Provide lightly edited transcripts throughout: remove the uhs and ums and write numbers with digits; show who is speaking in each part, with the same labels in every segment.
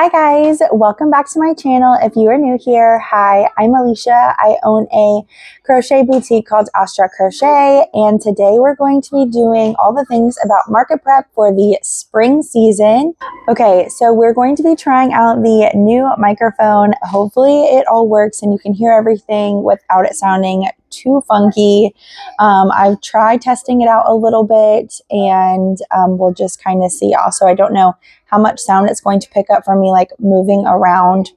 Speaker 1: Hi guys, welcome back to my channel. If you are new here, hi, I'm Alicia. I own a crochet boutique called Astra Crochet, and today we're going to be doing all the things about market prep for the spring season. Okay, so we're going to be trying out the new microphone. Hopefully it all works and you can hear everything without it sounding too funky. I've tried testing it out a little bit, and we'll just kind of see. Also, I don't know how much sound it's going to pick up from me like moving around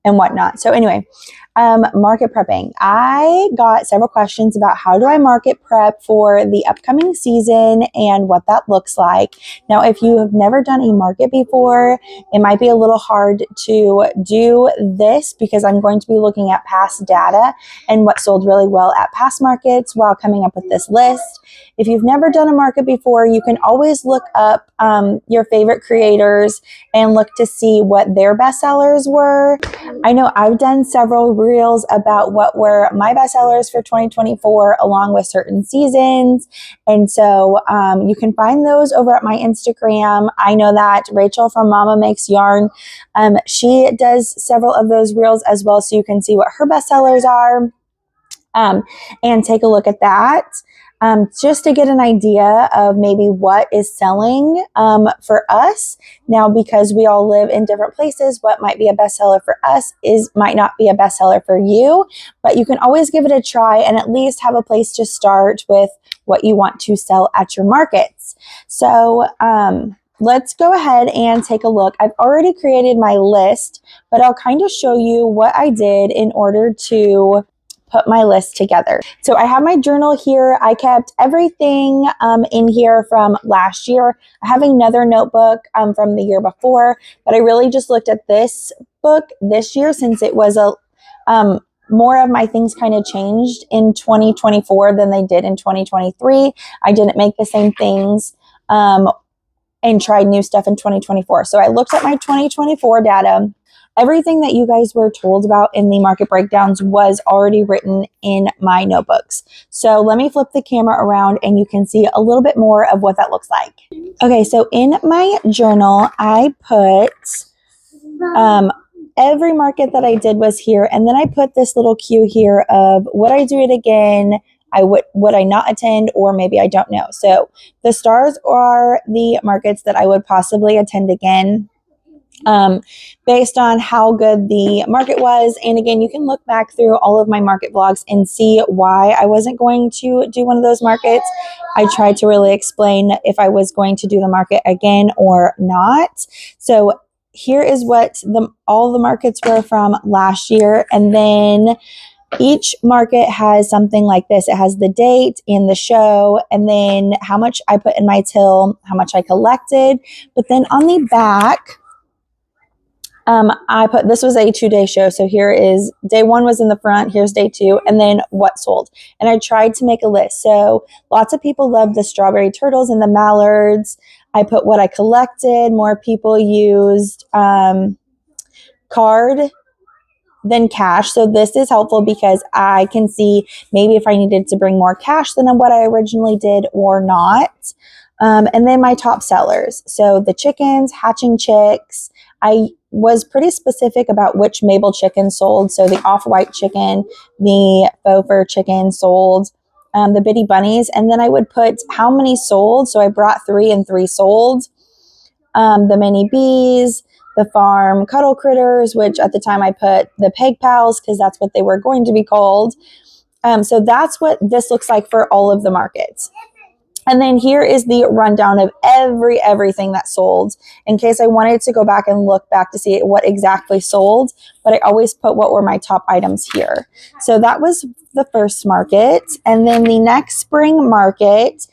Speaker 1: and whatnot. So anyway, market prepping. I got several questions about how do I market prep for the upcoming season and what that looks like. Now, if you have never done a market before, it might be a little hard to do this because I'm going to be looking at past data and what sold really well at past markets while coming up with this list. If you've never done a market before, you can always look up your favorite creators and look to see what their bestsellers were. I know I've done several reels about what were my bestsellers for 2024 along with certain seasons. And so you can find those over at my Instagram. I know that Rachel from Mama Makes Yarn, she does several of those reels as well. So you can see what her bestsellers are and take a look at that. Just to get an idea of maybe what is selling for us. Now, because we all live in different places, what might be a bestseller for us might not be a bestseller for you, but you can always give it a try and at least have a place to start with what you want to sell at your markets. So let's go ahead and take a look. I've already created my list, but I'll kind of show you what I did in order to put my list together. So I have my journal here. I kept everything in here from last year. I have another notebook from the year before, but I really just looked at this book this year since it was more of my things kind of changed in 2024 than they did in 2023. I didn't make the same things and tried new stuff in 2024. So I looked at my 2024 data. Everything that you guys were told about in the market breakdowns was already written in my notebooks. So let me flip the camera around and you can see a little bit more of what that looks like. Okay, so in my journal, I put every market that I did was here. And then I put this little cue here of would I do it again? Would I not attend, or maybe I don't know. So the stars are the markets that I would possibly attend again. Based on how good the market was. And again, you can look back through all of my market vlogs and see why I wasn't going to do one of those markets. I tried to really explain if I was going to do the market again or not. So here is what all the markets were from last year. And then each market has something like this. It has the date and the show, and then how much I put in my till, how much I collected. But then on the back, I put, this was a 2-day show. So here is day 1 was in the front. Here's day 2, and then what sold. And I tried to make a list. So lots of people loved the strawberry turtles and the mallards. I put what I collected. More people used card than cash. So this is helpful because I can see maybe if I needed to bring more cash than what I originally did or not. And then my top sellers. So the chickens, hatching chicks. I was pretty specific about which Mabel Chickens sold. So the off-white chicken, the faux fur chicken sold, the bitty bunnies. And then I would put how many sold. So I brought 3 and 3 sold. The mini bees, the farm cuddle critters, which at the time I put the peg pals because that's what they were going to be called. So that's what this looks like for all of the markets. And then here is the rundown of everything that sold in case I wanted to go back and look back to see what exactly sold, but I always put what were my top items here. So that was the first market. And then the next spring market,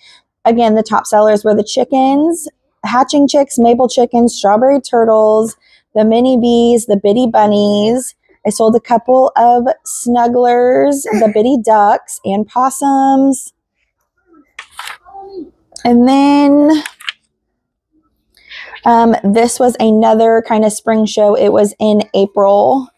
Speaker 1: again, the top sellers were the chickens, hatching chicks, Mabel chickens, strawberry turtles, the mini bees, the bitty bunnies. I sold a couple of snugglers, the bitty ducks, and possums. And then this was another kind of spring show. It was in April.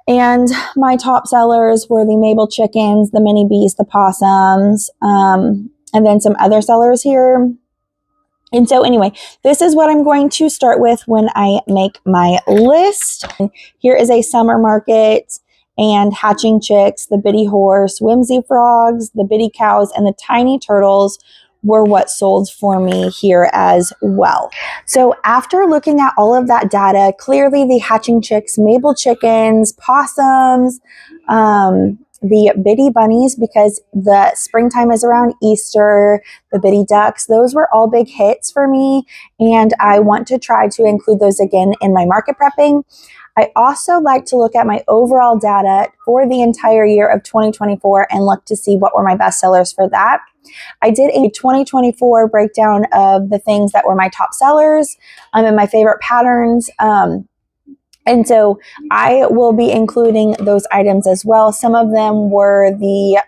Speaker 1: And my top sellers were the Mabel chickens, the mini bees, the possums, and then some other sellers here. And so anyway, this is what I'm going to start with when I make my list. Here is a summer market and hatching chicks, the bitty horse, whimsy frogs, the bitty cows, and the tiny turtles were what sold for me here as well. So after looking at all of that data, clearly the hatching chicks, Mabel chickens, possums, the bitty bunnies, because the springtime is around Easter, the bitty ducks, those were all big hits for me. And I want to try to include those again in my market prepping. I also like to look at my overall data for the entire year of 2024 and look to see what were my best sellers for that. I did a 2024 breakdown of the things that were my top sellers and my favorite patterns. And so I will be including those items as well. Some of them were the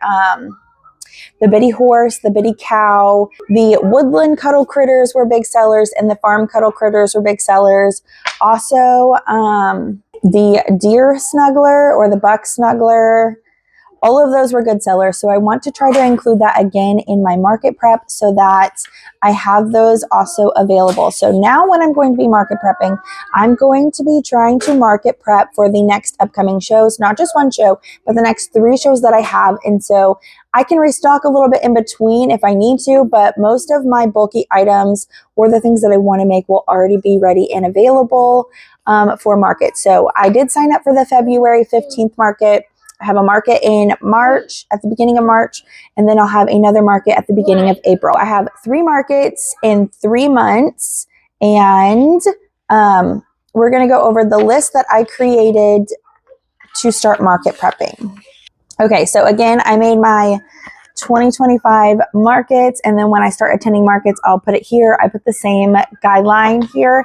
Speaker 1: bitty horse, the bitty cow, the woodland cuddle critters were big sellers, and the farm cuddle critters were big sellers. Also, the deer snuggler or the buck snuggler, all of those were good sellers. So I want to try to include that again in my market prep so that I have those also available. So now when I'm going to be market prepping, I'm going to be trying to market prep for the next upcoming shows, not just one show, but the next 3 shows that I have. And so I can restock a little bit in between if I need to, but most of my bulky items or the things that I want to make will already be ready and available for market. So I did sign up for the February 15th market. I have a market in March, at the beginning of March, and then I'll have another market at the beginning of April. I have 3 markets in 3 months, and we're going to go over the list that I created to start market prepping. Okay, so again, I made my 2025 markets, and then when I start attending markets, I'll put it here. I put the same guideline here.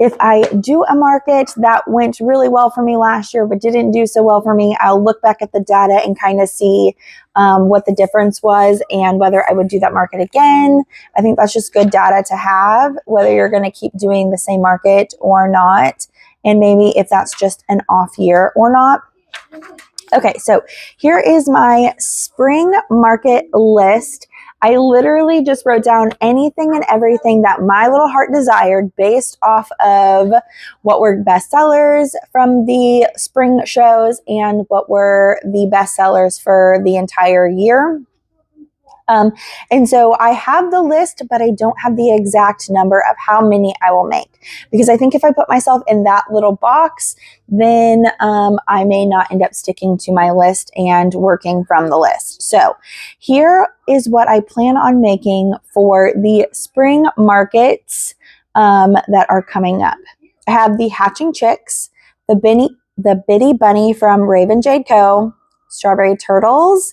Speaker 1: If I do a market that went really well for me last year but didn't do so well for me, I'll look back at the data and kind of see what the difference was and whether I would do that market again. I think that's just good data to have, whether you're going to keep doing the same market or not, and maybe if that's just an off year or not. Okay, so here is my spring market list. I literally just wrote down anything and everything that my little heart desired based off of what were best sellers from the spring shows and what were the best sellers for the entire year. And so I have the list, but I don't have the exact number of how many I will make, because I think if I put myself in that little box, then I may not end up sticking to my list and working from the list. So here is what I plan on making for the spring markets that are coming up. I have the hatching chicks, the bitty bunny from Raven Jade Co., strawberry turtles,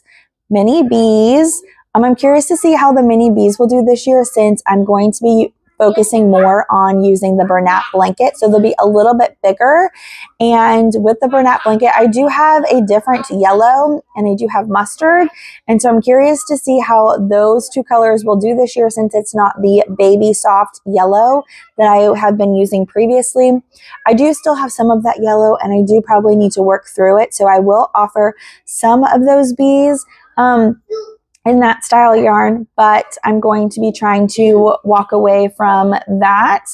Speaker 1: mini bees. I'm curious to see how the mini bees will do this year, since I'm going to be focusing more on using the Bernat blanket. So they'll be a little bit bigger. And with the Bernat blanket, I do have a different yellow and I do have mustard. And so I'm curious to see how those 2 colors will do this year, since it's not the baby soft yellow that I have been using previously. I do still have some of that yellow and I do probably need to work through it. So I will offer some of those bees in that style yarn, but I'm going to be trying to walk away from that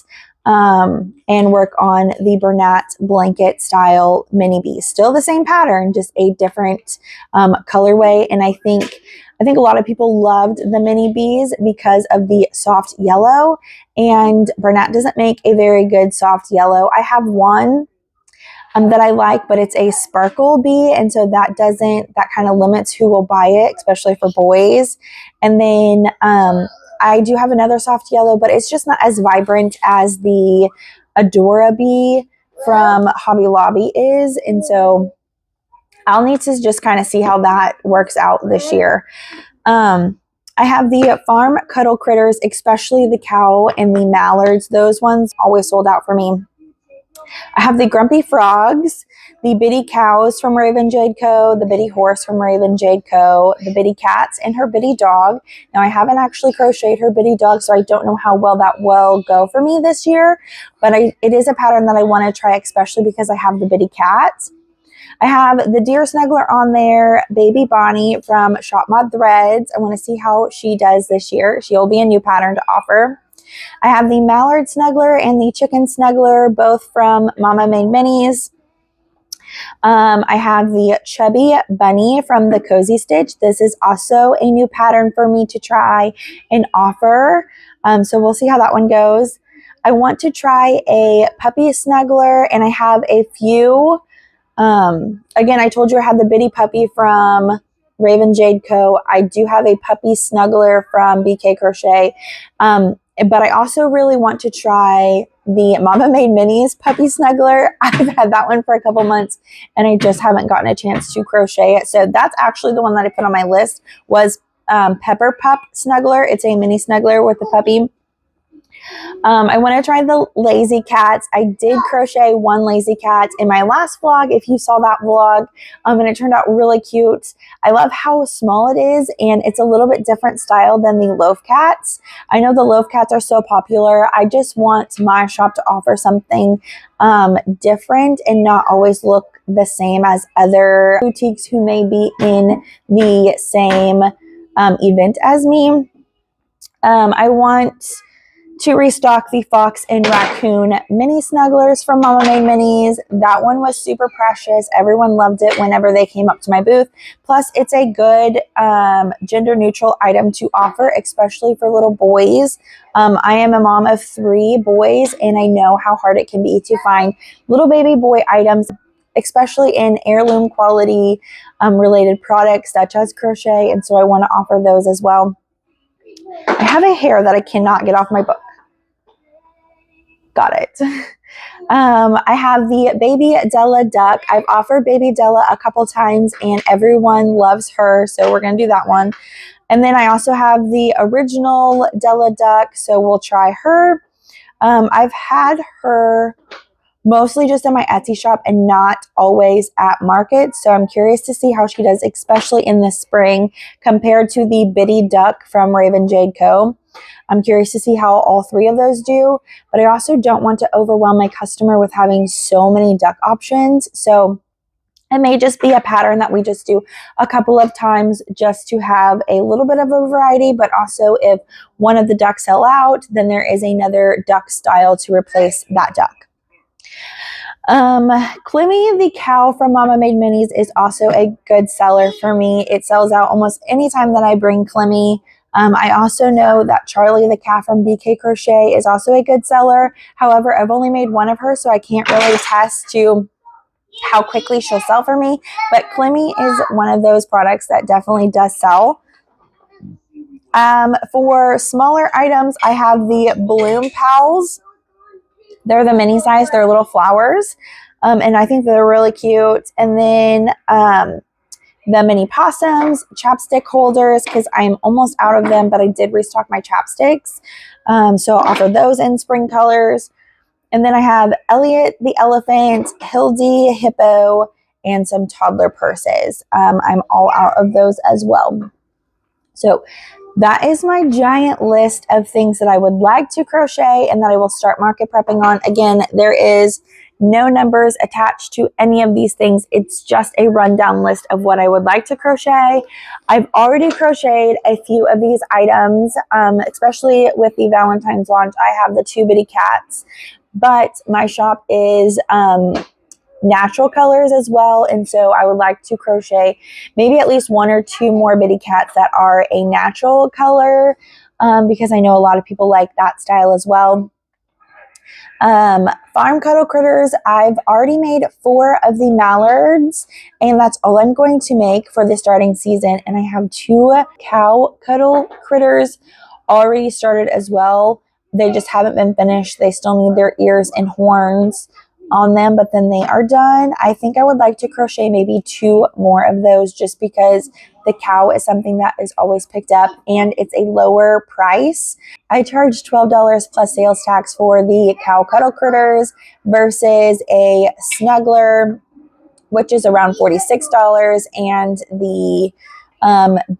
Speaker 1: and work on the Bernat blanket style mini bees. Still the same pattern, just a different colorway. And I think a lot of people loved the mini bees because of the soft yellow, and Bernat doesn't make a very good soft yellow. I have one that I like, but it's a sparkle bee, and so that kind of limits who will buy it, especially for boys. And then I do have another soft yellow, but it's just not as vibrant as the Adora bee from Hobby Lobby is, and so I'll need to just kind of see how that works out this year. I have the farm cuddle critters, especially the cow and the mallards. Those ones always sold out for me. I have the grumpy frogs, the bitty cows from Raven Jade Co., the bitty horse from Raven Jade Co., the bitty cats, and her bitty dog. Now, I haven't actually crocheted her bitty dog, so I don't know how well that will go for me this year, but it is a pattern that I want to try, especially because I have the bitty cats. I have the deer snuggler on there, baby Bonnie from Shop Mod Threads. I want to see how she does this year. She'll be a new pattern to offer. I have the mallard snuggler and the chicken snuggler, both from Mama Made Minis. I have the Chubby Bunny from the Cozy Stitch. This is also a new pattern for me to try and offer. So we'll see how that one goes. I want to try a puppy snuggler, and I have a few. Again, I told you I had the bitty puppy from Raven Jade Co. I do have a puppy snuggler from BK Crochet. But I also really want to try the Mama Made Minis puppy snuggler. I've had that one for a couple months and I just haven't gotten a chance to crochet it. So that's actually the one that I put on my list was Pepper Pup Snuggler. It's a mini snuggler with the puppy. I want to try the lazy cats. I did crochet one lazy cat in my last vlog, if you saw that vlog, and it turned out really cute. I love how small it is, and it's a little bit different style than the loaf cats. I know the loaf cats are so popular. I just want my shop to offer something different and not always look the same as other boutiques who may be in the same event as me. I want to restock the Fox and Raccoon mini snugglers from Mama Made Minis. That one was super precious. Everyone loved it whenever they came up to my booth. Plus, it's a good gender neutral item to offer, especially for little boys. I am a mom of 3 boys, and I know how hard it can be to find little baby boy items, especially in heirloom quality related products such as crochet, and so I want to offer those as well. I have a hair that I cannot get off my book. Got it. I have the Baby Della duck. I've offered Baby Della a couple times and everyone loves her, so we're going to do that one. And then I also have the original Della duck, so we'll try her. I've had her mostly just in my Etsy shop and not always at markets, so I'm curious to see how she does, especially in the spring, compared to the Bitty Duck from Raven Jade Co. I'm curious to see how all 3 of those do, but I also don't want to overwhelm my customer with having so many duck options, so it may just be a pattern that we just do a couple of times just to have a little bit of a variety, but also if one of the ducks sell out, then there is another duck style to replace that duck. Clemmy the cow from Mama Made Minis is also a good seller for me. It sells out almost any time that I bring Clemmy. I also know that Charlie the cat from BK Crochet is also a good seller. However, I've only made one of her, so I can't really attest to how quickly she'll sell for me. But Clemmy is one of those products that definitely does sell. For smaller items, I have the Bloom Pals. They're the mini size. They're little flowers. And I think they're really cute. And then the mini possums, chapstick holders, because I'm almost out of them, but I did restock my chapsticks. So I'll offer those in spring colors. And then I have Elliot the elephant, Hildy hippo, and some toddler purses. I'm all out of those as well. So that is my giant list of things that I would like to crochet and that I will start market prepping on. Again, there is no numbers attached to any of these things. It's just a rundown list of what I would like to crochet. I've already crocheted a few of these items, especially with the Valentine's launch. I have the 2 bitty cats, but my shop is natural colors as well, and so I would like to crochet maybe at least 1 or 2 more bitty cats that are a natural color, because I know a lot of people like that style as well. Farm cuddle critters, I've already made 4 of the mallards, and that's all I'm going to make for the starting season. And I have 2 cow cuddle critters already started as well. They just haven't been finished. They still need their ears and horns on them, but then they are done. I think I would like to crochet maybe 2 more of those, just because the cow is something that is always picked up and it's a lower price. I charge $12 plus sales tax for the cow cuddle critters versus a snuggler, which is around $46, and the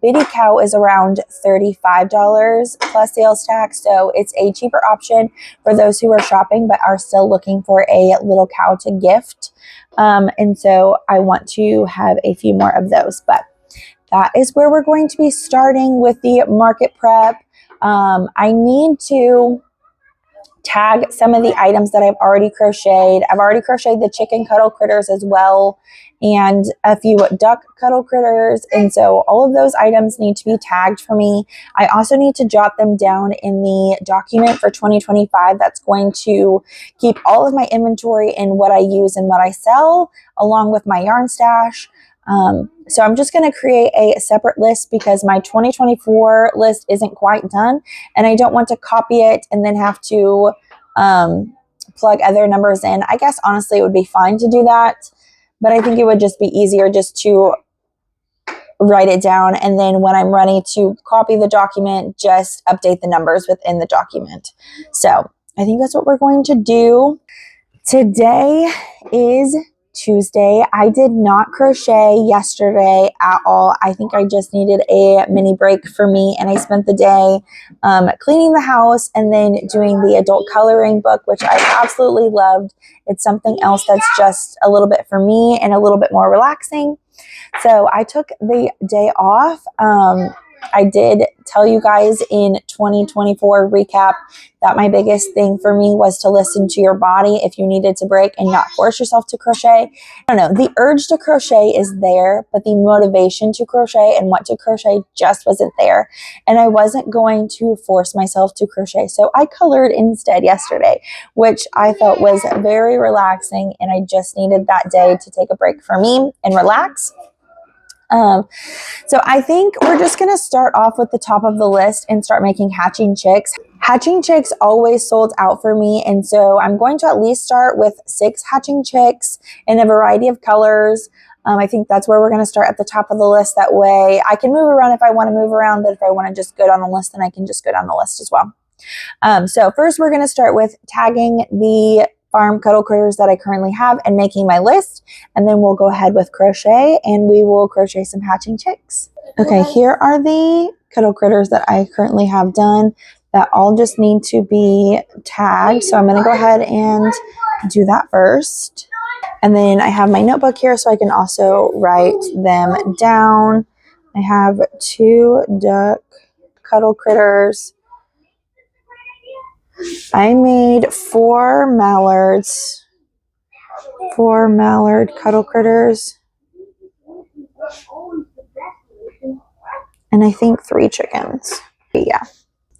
Speaker 1: bitty cow is around $35 plus sales tax. So it's a cheaper option for those who are shopping but are still looking for a little cow to gift. And so I want to have a few more of those, but that is where we're going to be starting with the market prep. I need to tag some of the items that I've already crocheted. I've already crocheted the chicken cuddle critters as well, and a few duck cuddle critters. And so all of those items need to be tagged for me. I also need to jot them down in the document for 2025 that's going to keep all of my inventory and what I use and what I sell, along with my yarn stash. So I'm just going to create a separate list because my 2024 list isn't quite done, and I don't want to copy it and then have to plug other numbers in. I guess honestly it would be fine to do that, but I think it would just be easier just to write it down, and then when I'm ready to copy the document, just update the numbers within the document. So I think that's what we're going to do. Today is Tuesday. I did not crochet yesterday at all. I think I just needed a mini break for me, and I spent the day cleaning the house and then doing the adult coloring book, which I absolutely loved. It's something else that's just a little bit for me and a little bit more relaxing. So I took the day off. I did tell you guys in 2024 recap that my biggest thing for me was to listen to your body if you needed to break and not force yourself to crochet. I don't know, the urge to crochet is there, but the motivation to crochet and what to crochet just wasn't there. And I wasn't going to force myself to crochet. So I colored instead yesterday, which I felt was very relaxing, and I just needed that day to take a break for me and relax. So I think we're just going to start off with the top of the list and start making hatching chicks. Hatching chicks always sold out for me, and so I'm going to at least start with 6 hatching chicks in a variety of colors. I think that's where we're going to start at the top of the list. That way I can move around if I want to move around, but if I want to just go down the list, then I can just go down the list as well. So first we're going to start with tagging the farm cuddle critters that I currently have and making my list, and then we'll go ahead with crochet and we will crochet some hatching chicks. Okay, here are the cuddle critters that I currently have done that all just need to be tagged. So I'm going to go ahead and do that first. And then I have my notebook here so I can also write them down. I have 2 duck cuddle critters. I made 4 mallards, 4 mallard cuddle critters, and I think 3 chickens. Yeah.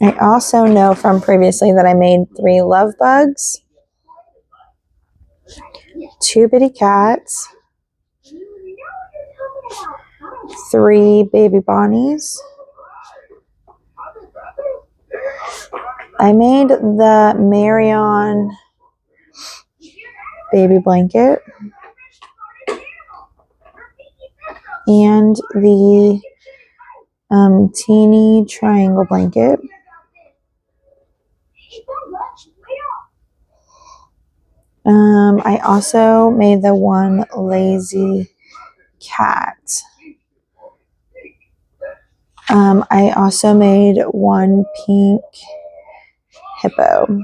Speaker 1: I also know from previously that I made 3 love bugs, 2 bitty cats, 3 baby bonnies. I made the Marion baby blanket and the teeny triangle blanket. I also made the one lazy cat. I also made 1 pink hippo.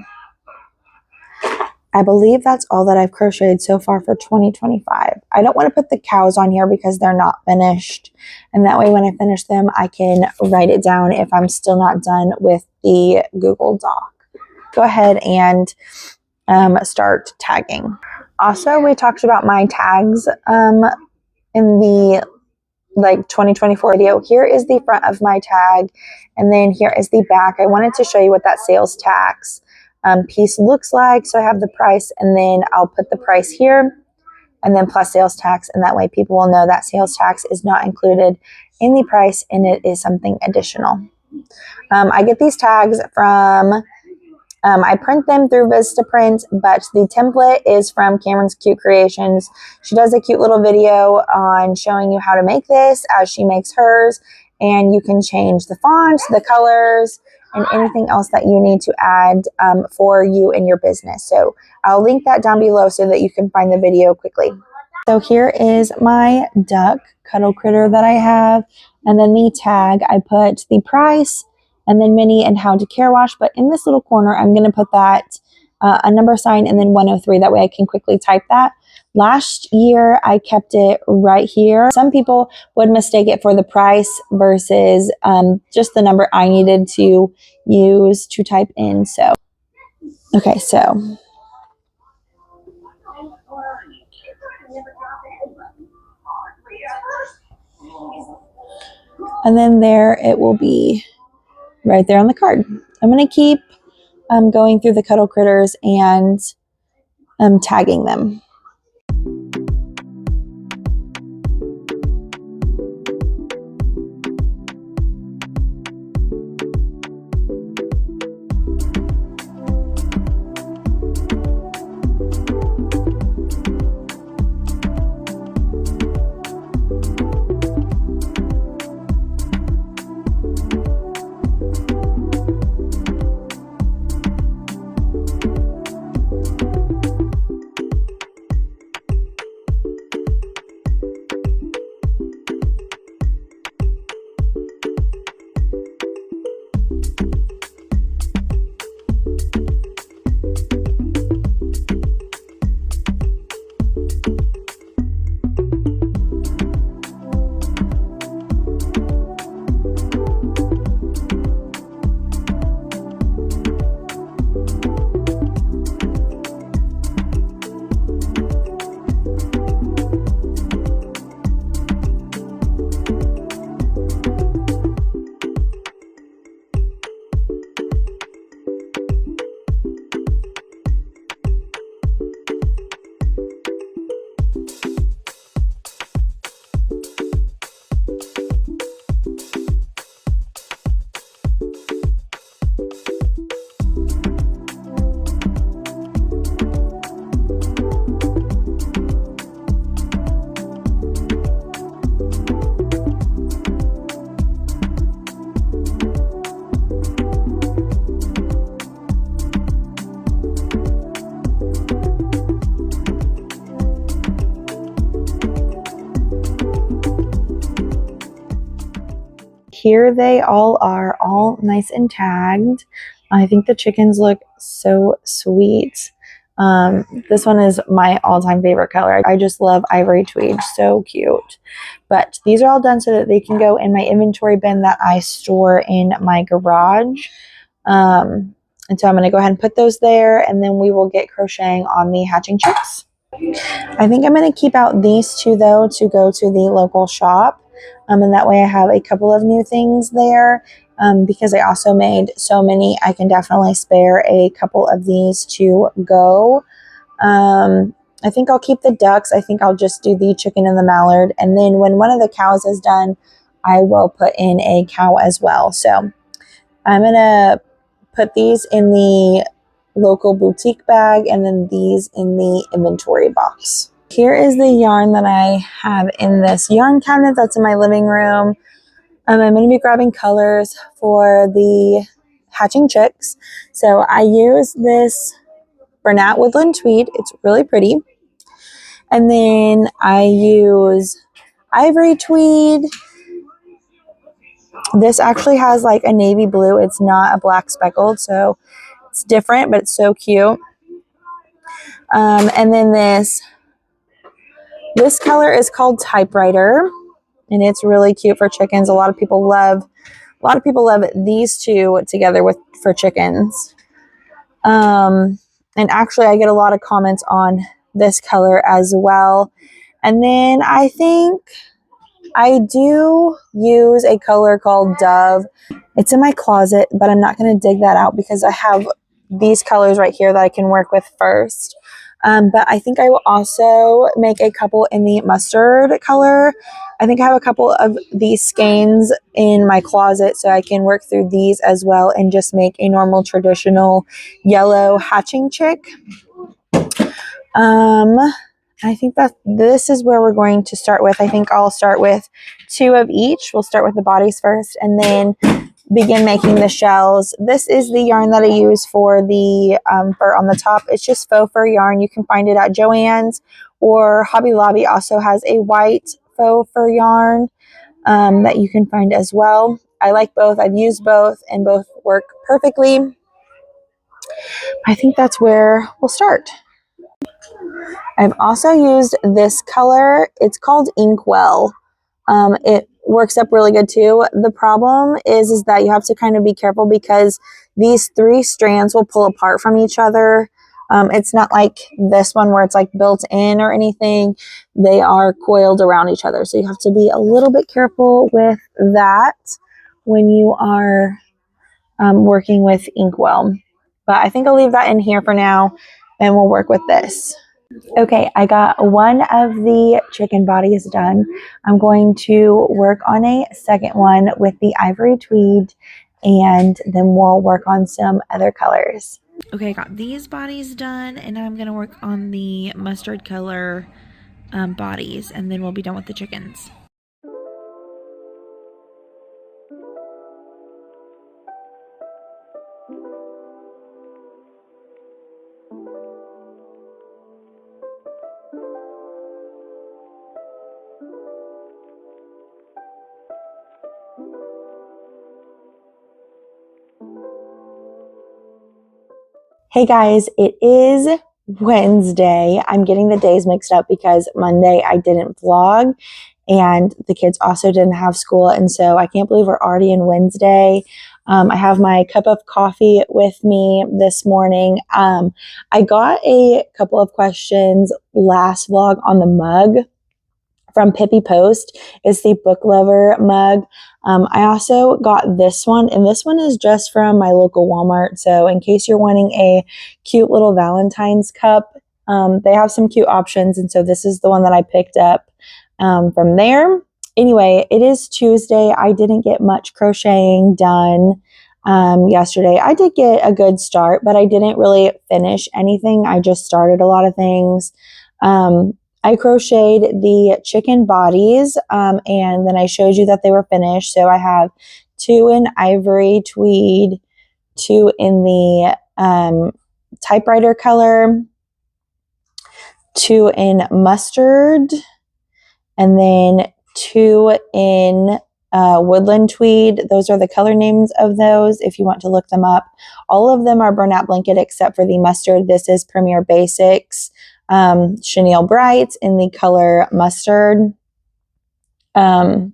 Speaker 1: I believe that's all that I've crocheted so far for 2025. I don't want to put the cows on here because they're not finished, and that way when I finish them I can write it down if I'm still not done with the Google Doc. Go ahead and start tagging. Also, we talked about my tags in the 2024 video. Here is the front of my tag, and then here is the back. I wanted to show you what that sales tax piece looks like. So I have the price, and then I'll put the price here, and then plus sales tax, and that way people will know that sales tax is not included in the price and it is something additional. I get these tags from I print them through Vistaprint, but the template is from Cameron's Cute Creations. She does a cute little video on showing you how to make this as she makes hers, and you can change the fonts, the colors, and anything else that you need to add for you and your business. So I'll link that down below so that you can find the video quickly. So here is my duck cuddle critter that I have, and then the tag, I put the price, and then mini and how to care wash. But in this little corner, I'm going to put that a number sign and then 103. That way I can quickly type that. Last year, I kept it right here. Some people would mistake it for the price versus just the number I needed to use to type in. So Okay, so and then there it will be right there on the card. I'm going to keep going through the cuddle critters and tagging them. Here they all are, all nice and tagged. I think the chickens look so sweet. This one is my all-time favorite color. I just love ivory tweed, so cute. But these are all done so that they can go in my inventory bin that I store in my garage. And so I'm going to go ahead and put those there, and then we will get crocheting on the hatching chicks. I think I'm going to keep out these two, though, to go to the local shop. And that way I have a couple of new things there. Because I also made so many, I can definitely spare a couple of these to go. I think I'll keep the ducks. I think I'll just do the chicken and the mallard. And then when one of the cows is done, I will put in a cow as well. So I'm going to put these in the local boutique bag and then these in the inventory box. Here is the yarn that I have in this yarn cabinet that's in my living room. I'm going to be grabbing colors for the hatching chicks. So I use this Bernat Woodland Tweed. It's really pretty. And then I use Ivory Tweed. This actually has like a navy blue. It's not a black speckled, so it's different, but it's so cute. And then this color is called Typewriter, and it's really cute for chickens. A lot of people love these two together for chickens. And actually I get a lot of comments on this color as well. And then I think I do use a color called Dove. It's in my closet, but I'm not going to dig that out because I have these colors right here that I can work with first. But I think I will also make a couple in the mustard color. I think I have a couple of these skeins in my closet, so I can work through these as well and just make a normal traditional yellow hatching chick. I think that this is where we're going to start with. I think I'll start with 2 of each. We'll start with the bodies first and then begin making the shells. This is the yarn that I use for the fur on the top. It's just faux fur yarn. You can find it at Joann's, or Hobby Lobby also has a white faux fur yarn that you can find as well. I like both. I've used both and both work perfectly. I think that's where we'll start. I've also used this color. It's called Inkwell. It works up really good too. The problem is that you have to kind of be careful because these 3 strands will pull apart from each other. It's not like this one where it's like built in or anything. They are coiled around each other. So you have to be a little bit careful with that when you are working with Inkwell. But I think I'll leave that in here for now and we'll work with this. Okay, I got one of the chicken bodies done. I'm going to work on a second one with the ivory tweed, and then we'll work on some other colors. Okay, I got these bodies done, and now I'm going to work on the mustard color bodies, and then we'll be done with the chickens. Hey guys, it is Wednesday. I'm getting the days mixed up because Monday I didn't vlog and the kids also didn't have school, and so I can't believe we're already in Wednesday. I have my cup of coffee with me this morning. I got a couple of questions last vlog on the mug from Pippi Post. It's the book lover mug. I also got this one, and this one is just from my local Walmart. So in case you're wanting a cute little Valentine's cup, they have some cute options. And so this is the one that I picked up from there. Anyway, it is Tuesday. I didn't get much crocheting done yesterday. I did get a good start, but I didn't really finish anything. I just started a lot of things. I crocheted the chicken bodies, and then I showed you that they were finished. So I have 2 in ivory tweed, 2 in the typewriter color, 2 in mustard, and then 2 in woodland tweed. Those are the color names of those if you want to look them up. All of them are burnout blanket except for the mustard. This is Premier Basics. Chenille Bright in the color mustard. But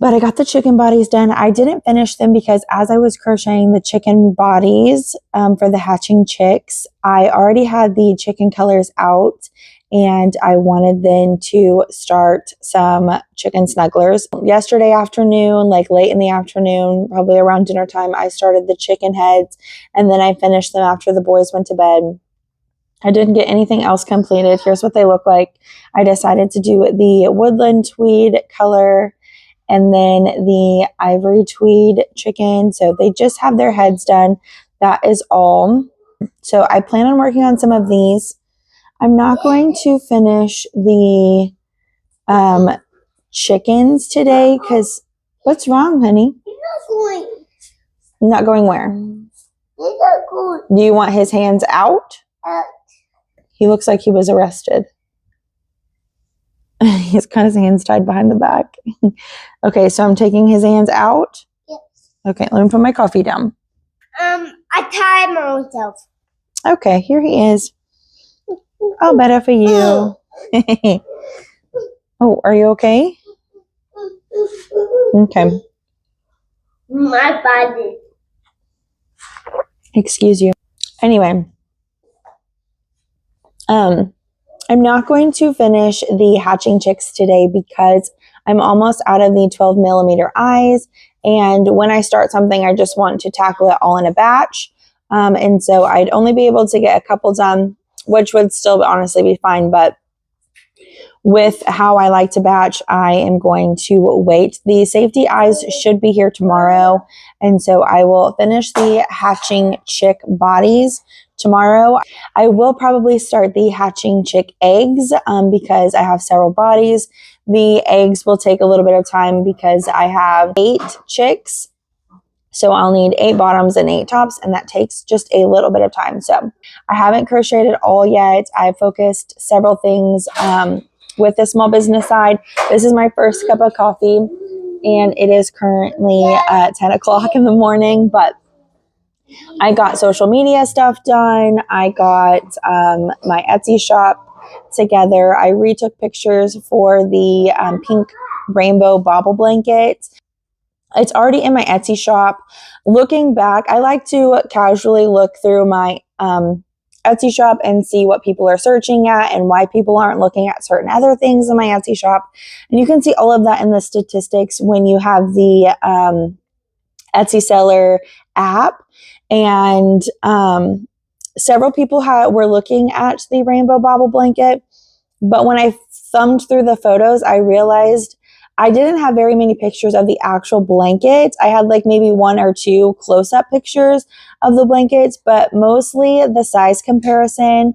Speaker 1: I got the chicken bodies done. I didn't finish them because as I was crocheting the chicken bodies for the hatching chicks, I already had the chicken colors out and I wanted then to start some chicken snugglers. Yesterday afternoon, like late in the afternoon, probably around dinner time, I started the chicken heads and then I finished them after the boys went to bed. I didn't get anything else completed. Here's what they look like. I decided to do the woodland tweed color and then the ivory tweed chicken. So they just have their heads done. That is all. So I plan on working on some of these. I'm not going to finish the chickens today because what's wrong, honey? Not going where? Do you want his hands out? He looks like he was arrested. He's got his hands tied behind the back. Okay, so I'm taking his hands out? Yes. Okay, let me put my coffee down.
Speaker 2: I tied myself.
Speaker 1: Okay, here he is. Oh, better for you. Oh, are you okay? Okay.
Speaker 2: My body.
Speaker 1: Excuse you. Anyway. I'm not going to finish the hatching chicks today because I'm almost out of the 12 millimeter eyes. And when I start something, I just want to tackle it all in a batch. And so I'd only be able to get a couple done, which would still honestly be fine. But with how I like to batch, I am going to wait. The safety eyes should be here tomorrow. And so I will finish the hatching chick bodies tomorrow. I will probably start the hatching chick eggs because I have several bodies. The eggs will take a little bit of time because I have 8 chicks. So I'll need 8 bottoms and 8 tops, and that takes just a little bit of time. So I haven't crocheted all yet. I've focused several things with the small business side. This is my first cup of coffee, and it is currently 10 o'clock in the morning, but I got social media stuff done. I got my Etsy shop together. I retook pictures for the pink rainbow bobble blanket. It's already in my Etsy shop. Looking back, I like to casually look through my Etsy shop and see what people are searching at and why people aren't looking at certain other things in my Etsy shop. And you can see all of that in the statistics when you have the Etsy seller app. And several people were looking at the rainbow bobble blanket. But when I thumbed through the photos, I realized I didn't have very many pictures of the actual blankets. I had like maybe 1 or 2 close-up pictures of the blankets, but mostly the size comparison,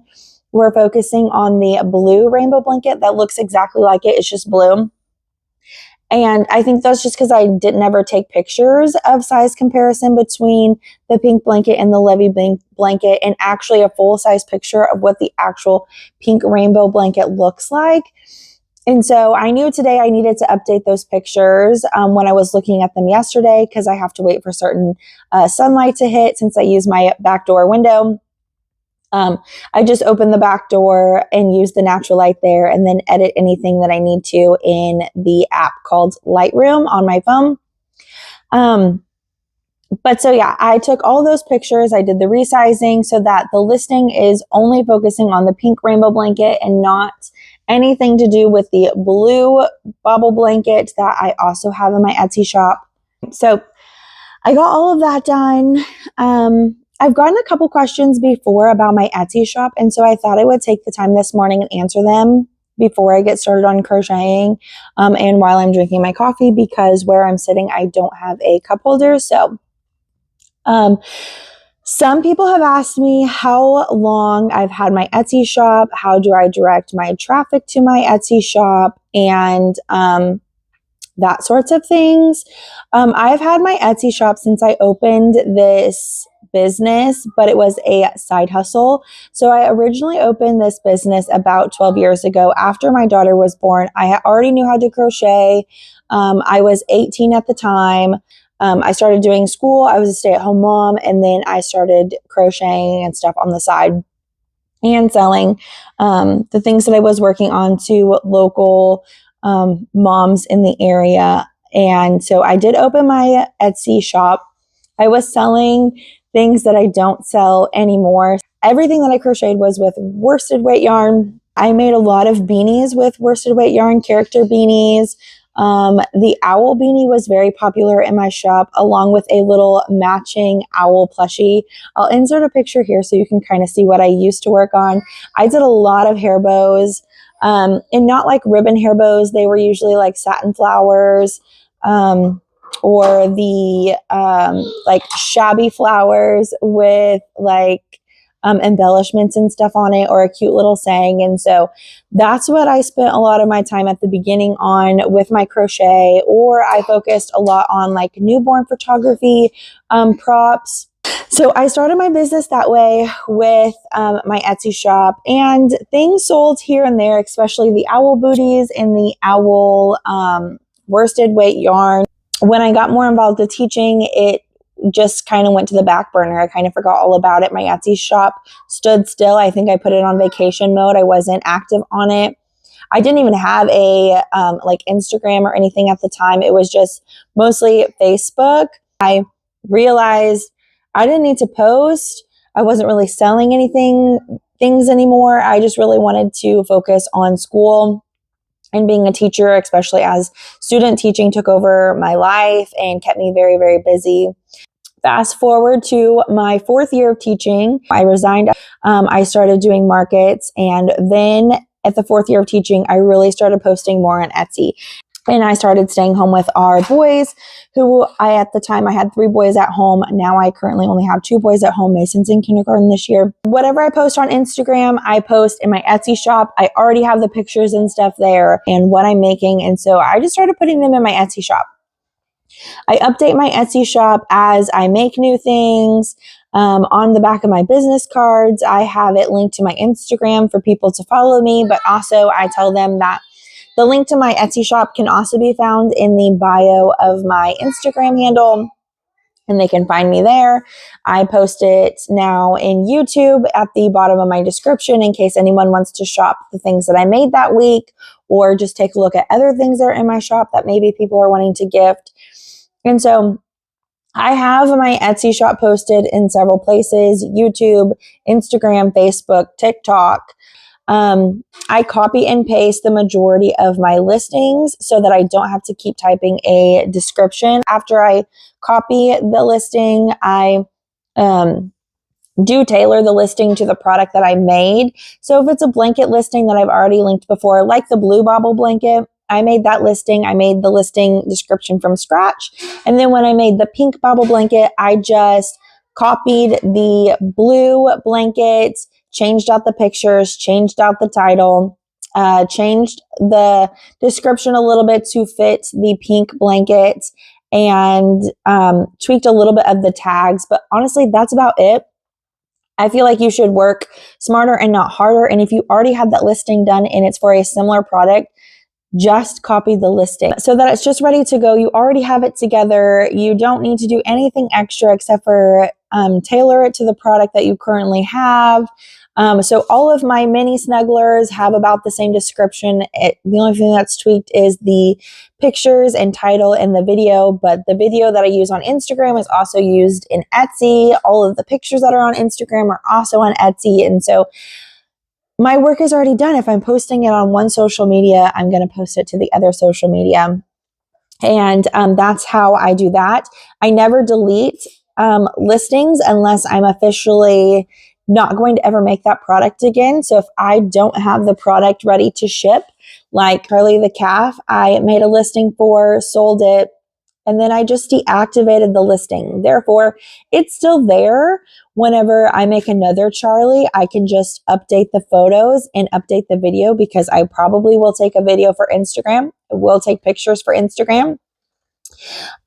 Speaker 1: we're focusing on the blue rainbow blanket that looks exactly like it. It's just blue. And I think that's just because I didn't ever take pictures of size comparison between the pink blanket and the Levy blanket, and actually a full-size picture of what the actual pink rainbow blanket looks like. And so I knew today I needed to update those pictures when I was looking at them yesterday, because I have to wait for certain sunlight to hit since I use my back door window. I just open the back door and use the natural light there, and then edit anything that I need to in the app called Lightroom on my phone. But so yeah, I took all those pictures. I did the resizing so that the listing is only focusing on the pink rainbow blanket and not anything to do with the blue bobble blanket that I also have in my Etsy shop. So I got all of that done. I've gotten a couple questions before about my Etsy shop, and so I thought I would take the time this morning and answer them before I get started on crocheting and while I'm drinking my coffee, because where I'm sitting, I don't have a cup holder. So some people have asked me how long I've had my Etsy shop, how do I direct my traffic to my Etsy shop, and that sorts of things. I've had my Etsy shop since I opened this business, but it was a side hustle. So I originally opened this business about 12 years ago after my daughter was born. I already knew how to crochet. I was 18 at the time. I started doing school. I was a stay-at-home mom, and then I started crocheting and stuff on the side and selling the things that I was working on to local moms in the area. And so I did open my Etsy shop. I was selling things that I don't sell anymore. Everything that I crocheted was with worsted weight yarn. I made a lot of beanies with worsted weight yarn, character beanies. The owl beanie was very popular in my shop, along with a little matching owl plushie. I'll insert a picture here so you can kind of see what I used to work on. I did a lot of hair bows, and not like ribbon hair bows. They were usually like satin flowers, or the like shabby flowers with like embellishments and stuff on it, or a cute little saying. And so that's what I spent a lot of my time at the beginning on with my crochet, or I focused a lot on like newborn photography props. So I started my business that way with my Etsy shop, and things sold here and there, especially the owl booties and the owl worsted weight yarn. When I got more involved with teaching, it just kind of went to the back burner. I kind of forgot all about it. My Etsy shop stood still. I think I put it on vacation mode. I wasn't active on it. I didn't even have a like Instagram or anything at the time. It was just mostly Facebook. I realized I didn't need to post. I wasn't really selling things anymore. I just really wanted to focus on school and being a teacher, especially as student teaching took over my life and kept me very, very busy. Fast forward to my 4th year of teaching, I resigned. I started doing markets, and then at the 4th year of teaching, I really started posting more on Etsy. And I started staying home with our boys, who at the time I had 3 boys at home. Now I currently only have 2 boys at home. Mason's in kindergarten this year. Whatever I post on Instagram, I post in my Etsy shop. I already have the pictures and stuff there and what I'm making. And so I just started putting them in my Etsy shop. I update my Etsy shop as I make new things. On the back of my business cards, I have it linked to my Instagram for people to follow me, but also I tell them that the link to my Etsy shop can also be found in the bio of my Instagram handle, and they can find me there. I post it now in YouTube at the bottom of my description in case anyone wants to shop the things that I made that week, or just take a look at other things that are in my shop that maybe people are wanting to gift. And so I have my Etsy shop posted in several places: YouTube, Instagram, Facebook, TikTok. I copy and paste the majority of my listings so that I don't have to keep typing a description. After I copy the listing, I do tailor the listing to the product that I made. So if it's a blanket listing that I've already linked before, like the blue bobble blanket, I made that listing. I made the listing description from scratch. And then when I made the pink bobble blanket, I just copied the blue blanket, changed out the pictures, changed out the title, changed the description a little bit to fit the pink blanket, and tweaked a little bit of the tags. But honestly, that's about it. I feel like you should work smarter and not harder. And if you already have that listing done and it's for a similar product, just copy the listing so that it's just ready to go. You already have it together. You don't need to do anything extra except for tailor it to the product that you currently have. So all of my mini snugglers have about the same description. The only thing that's tweaked is the pictures and title in the video, but the video that I use on Instagram is also used in Etsy. All of the pictures that are on Instagram are also on Etsy. And so my work is already done. If I'm posting it on one social media, I'm going to post it to the other social media. And that's how I do that. I never delete listings unless I'm officially not going to ever make that product again. So if I don't have the product ready to ship, like Charlie the Calf, I made a listing for, sold it, and then I just deactivated the listing. Therefore, it's still there. Whenever I make another Charlie, I can just update the photos and update the video, because I probably will take a video for Instagram. I will take pictures for Instagram.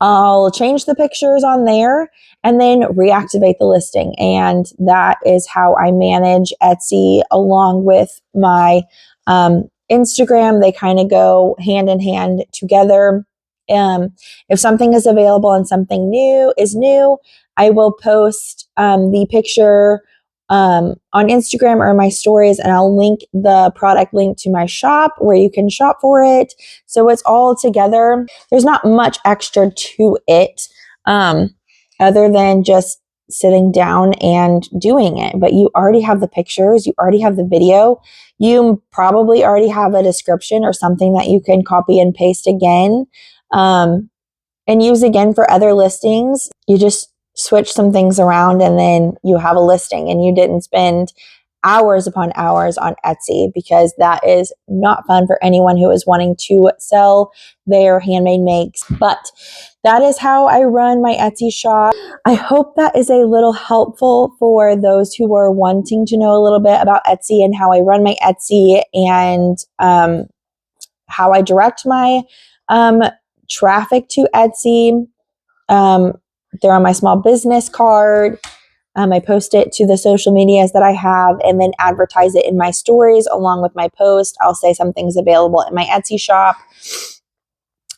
Speaker 1: I'll change the pictures on there and then reactivate the listing. And that is how I manage Etsy along with my Instagram. They kind of go hand in hand together. If something is available and something new is new, I will post the picture on Instagram or my stories, and I'll link the product link to my shop where you can shop for it. So it's all together. There's not much extra to it other than just sitting down and doing it. But you already have the pictures, you already have the video, you probably already have a description or something that you can copy and paste again and use again for other listings. You just switch some things around and then you have a listing, and you didn't spend hours upon hours on Etsy, because that is not fun for anyone who is wanting to sell their handmade makes. But that is how I run my Etsy shop. I hope that is a little helpful for those who are wanting to know a little bit about Etsy and how I run my Etsy, and how I direct my traffic to Etsy. They're on my small business card. I post it to the social medias that I have and then advertise it in my stories along with my post. I'll say something's available in my Etsy shop.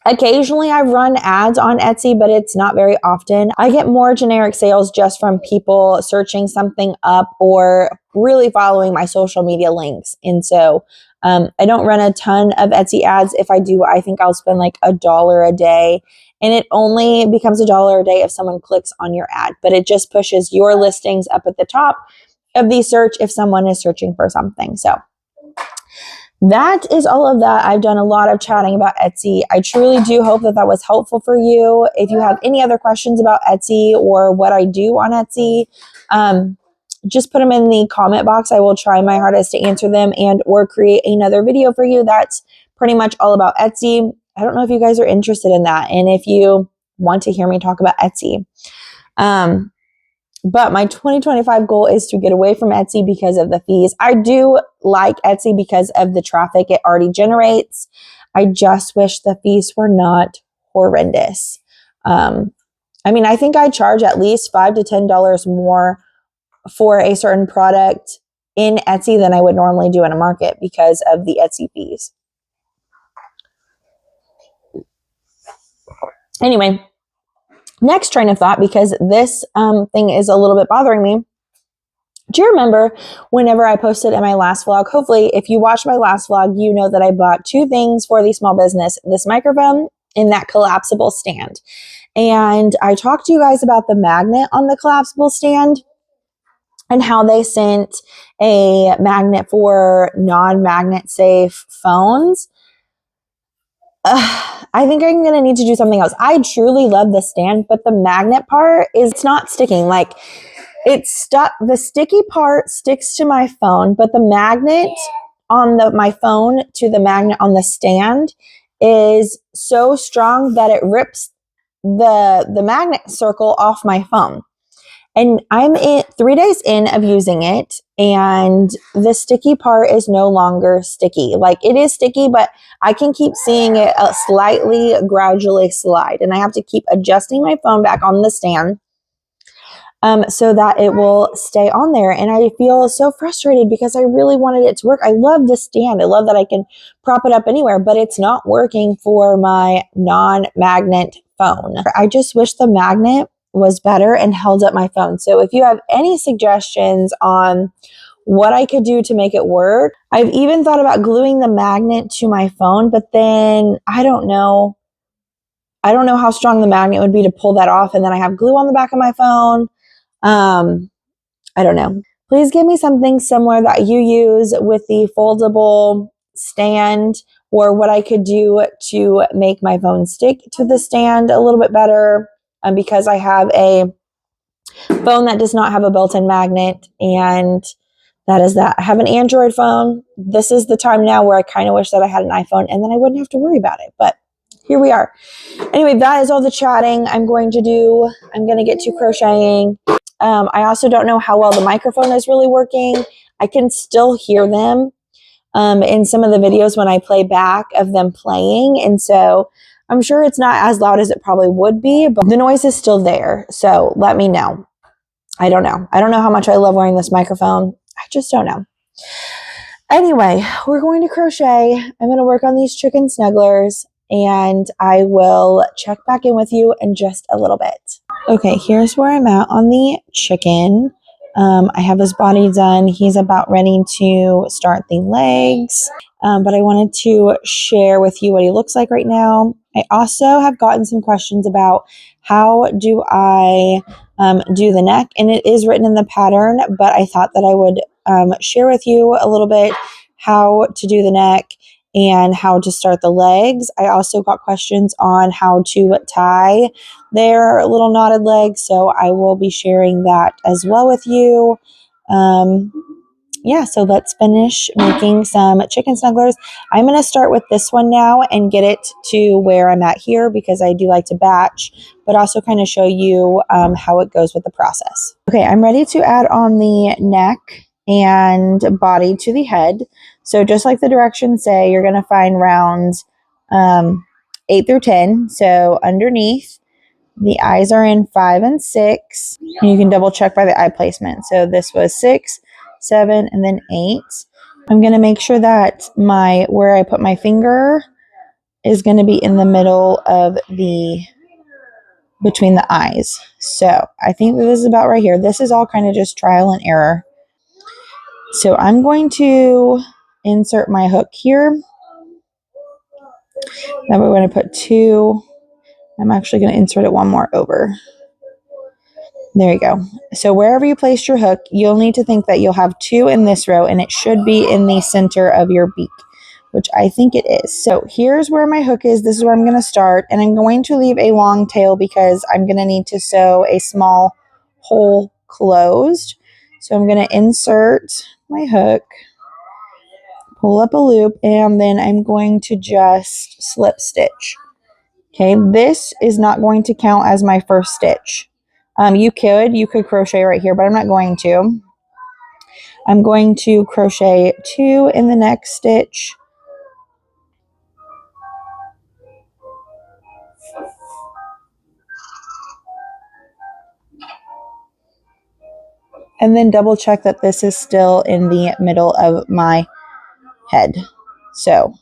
Speaker 1: Occasionally I run ads on Etsy, but it's not very often. I get more generic sales just from people searching something up or really following my social media links. And so I don't run a ton of Etsy ads. If I do, I think I'll spend like $1 a day. And it only becomes $1 a day if someone clicks on your ad, but it just pushes your listings up at the top of the search if someone is searching for something. So that is all of that. I've done a lot of chatting about Etsy. I truly do hope that that was helpful for you. If you have any other questions about Etsy or what I do on Etsy, just put them in the comment box. I will try my hardest to answer them and or create another video for you. That's pretty much all about Etsy. I don't know if you guys are interested in that, and if you want to hear me talk about Etsy. But my 2025 goal is to get away from Etsy because of the fees. I do like Etsy because of the traffic it already generates. I just wish the fees were not horrendous. I mean, I think I charge at least $5 to $10 more for a certain product in Etsy than I would normally do in a market because of the Etsy fees. Anyway, next train of thought, because this thing is a little bit bothering me. Do you remember whenever I posted in my last vlog? Hopefully, if you watched my last vlog, you know that I bought 2 things for the small business, this microphone and that collapsible stand. And I talked to you guys about the magnet on the collapsible stand and how they sent a magnet for non-magnet safe phones. I think I'm going to need to do something else. I truly love the stand, but the magnet part is not sticking. Like, it's stuck. The sticky part sticks to my phone, but the magnet on my phone to the magnet on the stand is so strong that it rips the magnet circle off my phone. And I'm 3 days in of using it, and the sticky part is no longer sticky. Like, it is sticky, but I can keep seeing it slightly, gradually slide. And I have to keep adjusting my phone back on the stand so that it will stay on there. And I feel so frustrated because I really wanted it to work. I love the stand. I love that I can prop it up anywhere, but it's not working for my non-magnet phone. I just wish the magnet was better and held up my phone. So if you have any suggestions on what I could do to make it work, I've even thought about gluing the magnet to my phone, but then I don't know how strong the magnet would be to pull that off. And then I have glue on the back of my phone. I don't know. Please give me something similar that you use with the foldable stand, or what I could do to make my phone stick to the stand a little bit better. Because I have a phone that does not have a built-in magnet, and that is that. I have an Android phone. This is the time now where I kind of wish that I had an iPhone, and then I wouldn't have to worry about it. But here we are. Anyway, that is all the chatting I'm going to do. I'm going to get to crocheting. I also don't know how well the microphone is really working. I can still hear them in some of the videos when I play back of them playing. And so I'm sure it's not as loud as it probably would be, but the noise is still there. So let me know. I don't know. I don't know how much I love wearing this microphone. I just don't know. Anyway, we're going to crochet. I'm going to work on these chicken snugglers, and I will check back in with you in just a little bit. Okay, here's where I'm at on the chicken. I have his body done. He's about ready to start the legs, but I wanted to share with you what he looks like right now. I also have gotten some questions about how do I do the neck, and it is written in the pattern, but I thought that I would share with you a little bit how to do the neck and how to start the legs. I also got questions on how to tie their little knotted legs, so I will be sharing that as well with you. Yeah, so let's finish making some chicken snugglers. I'm going to start with this one now and get it to where I'm at here, because I do like to batch, but also kind of show you how it goes with the process. Okay, I'm ready to add on the neck and body to the head. So just like the directions say, you're going to find rounds 8 through 10. So underneath, the eyes are in 5 and 6. And you can double check by the eye placement. So this was 6, 7, and then 8. I'm going to make sure that where I put my finger is going to be in the middle of between the eyes. So I think that this is about right here. This is all kind of just trial and error. So I'm going to insert my hook here. Then we're going to put 2. I'm actually going to insert it one more over. There you go. So wherever you place your hook, you'll need to think that you'll have 2 in this row, and it should be in the center of your beak, which I think it is. So here's where my hook is. This is where I'm going to start, and I'm going to leave a long tail because I'm going to need to sew a small hole closed. So I'm going to insert my hook, pull up a loop, and then I'm going to just slip stitch. Okay, this is not going to count as my first stitch. You could crochet right here, but I'm not going to. I'm going to crochet 2 in the next stitch. And then double check that this is still in the middle of my head. So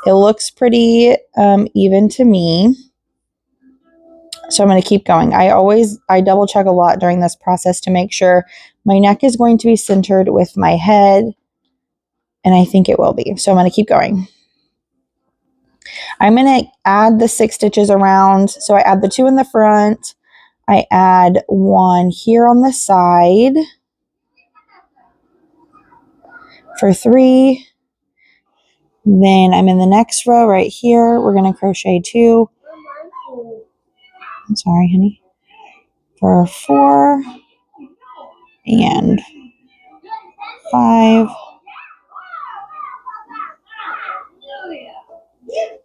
Speaker 1: it looks pretty even to me. So I'm going to keep going. I double check a lot during this process to make sure my neck is going to be centered with my head, and I think it will be. So I'm going to keep going. I'm going to add the 6 stitches around. So I add the 2 in the front. I add 1 here on the side for 3. Then I'm in the next row right here. We're going to crochet 2. I'm sorry, honey. For 4 and 5.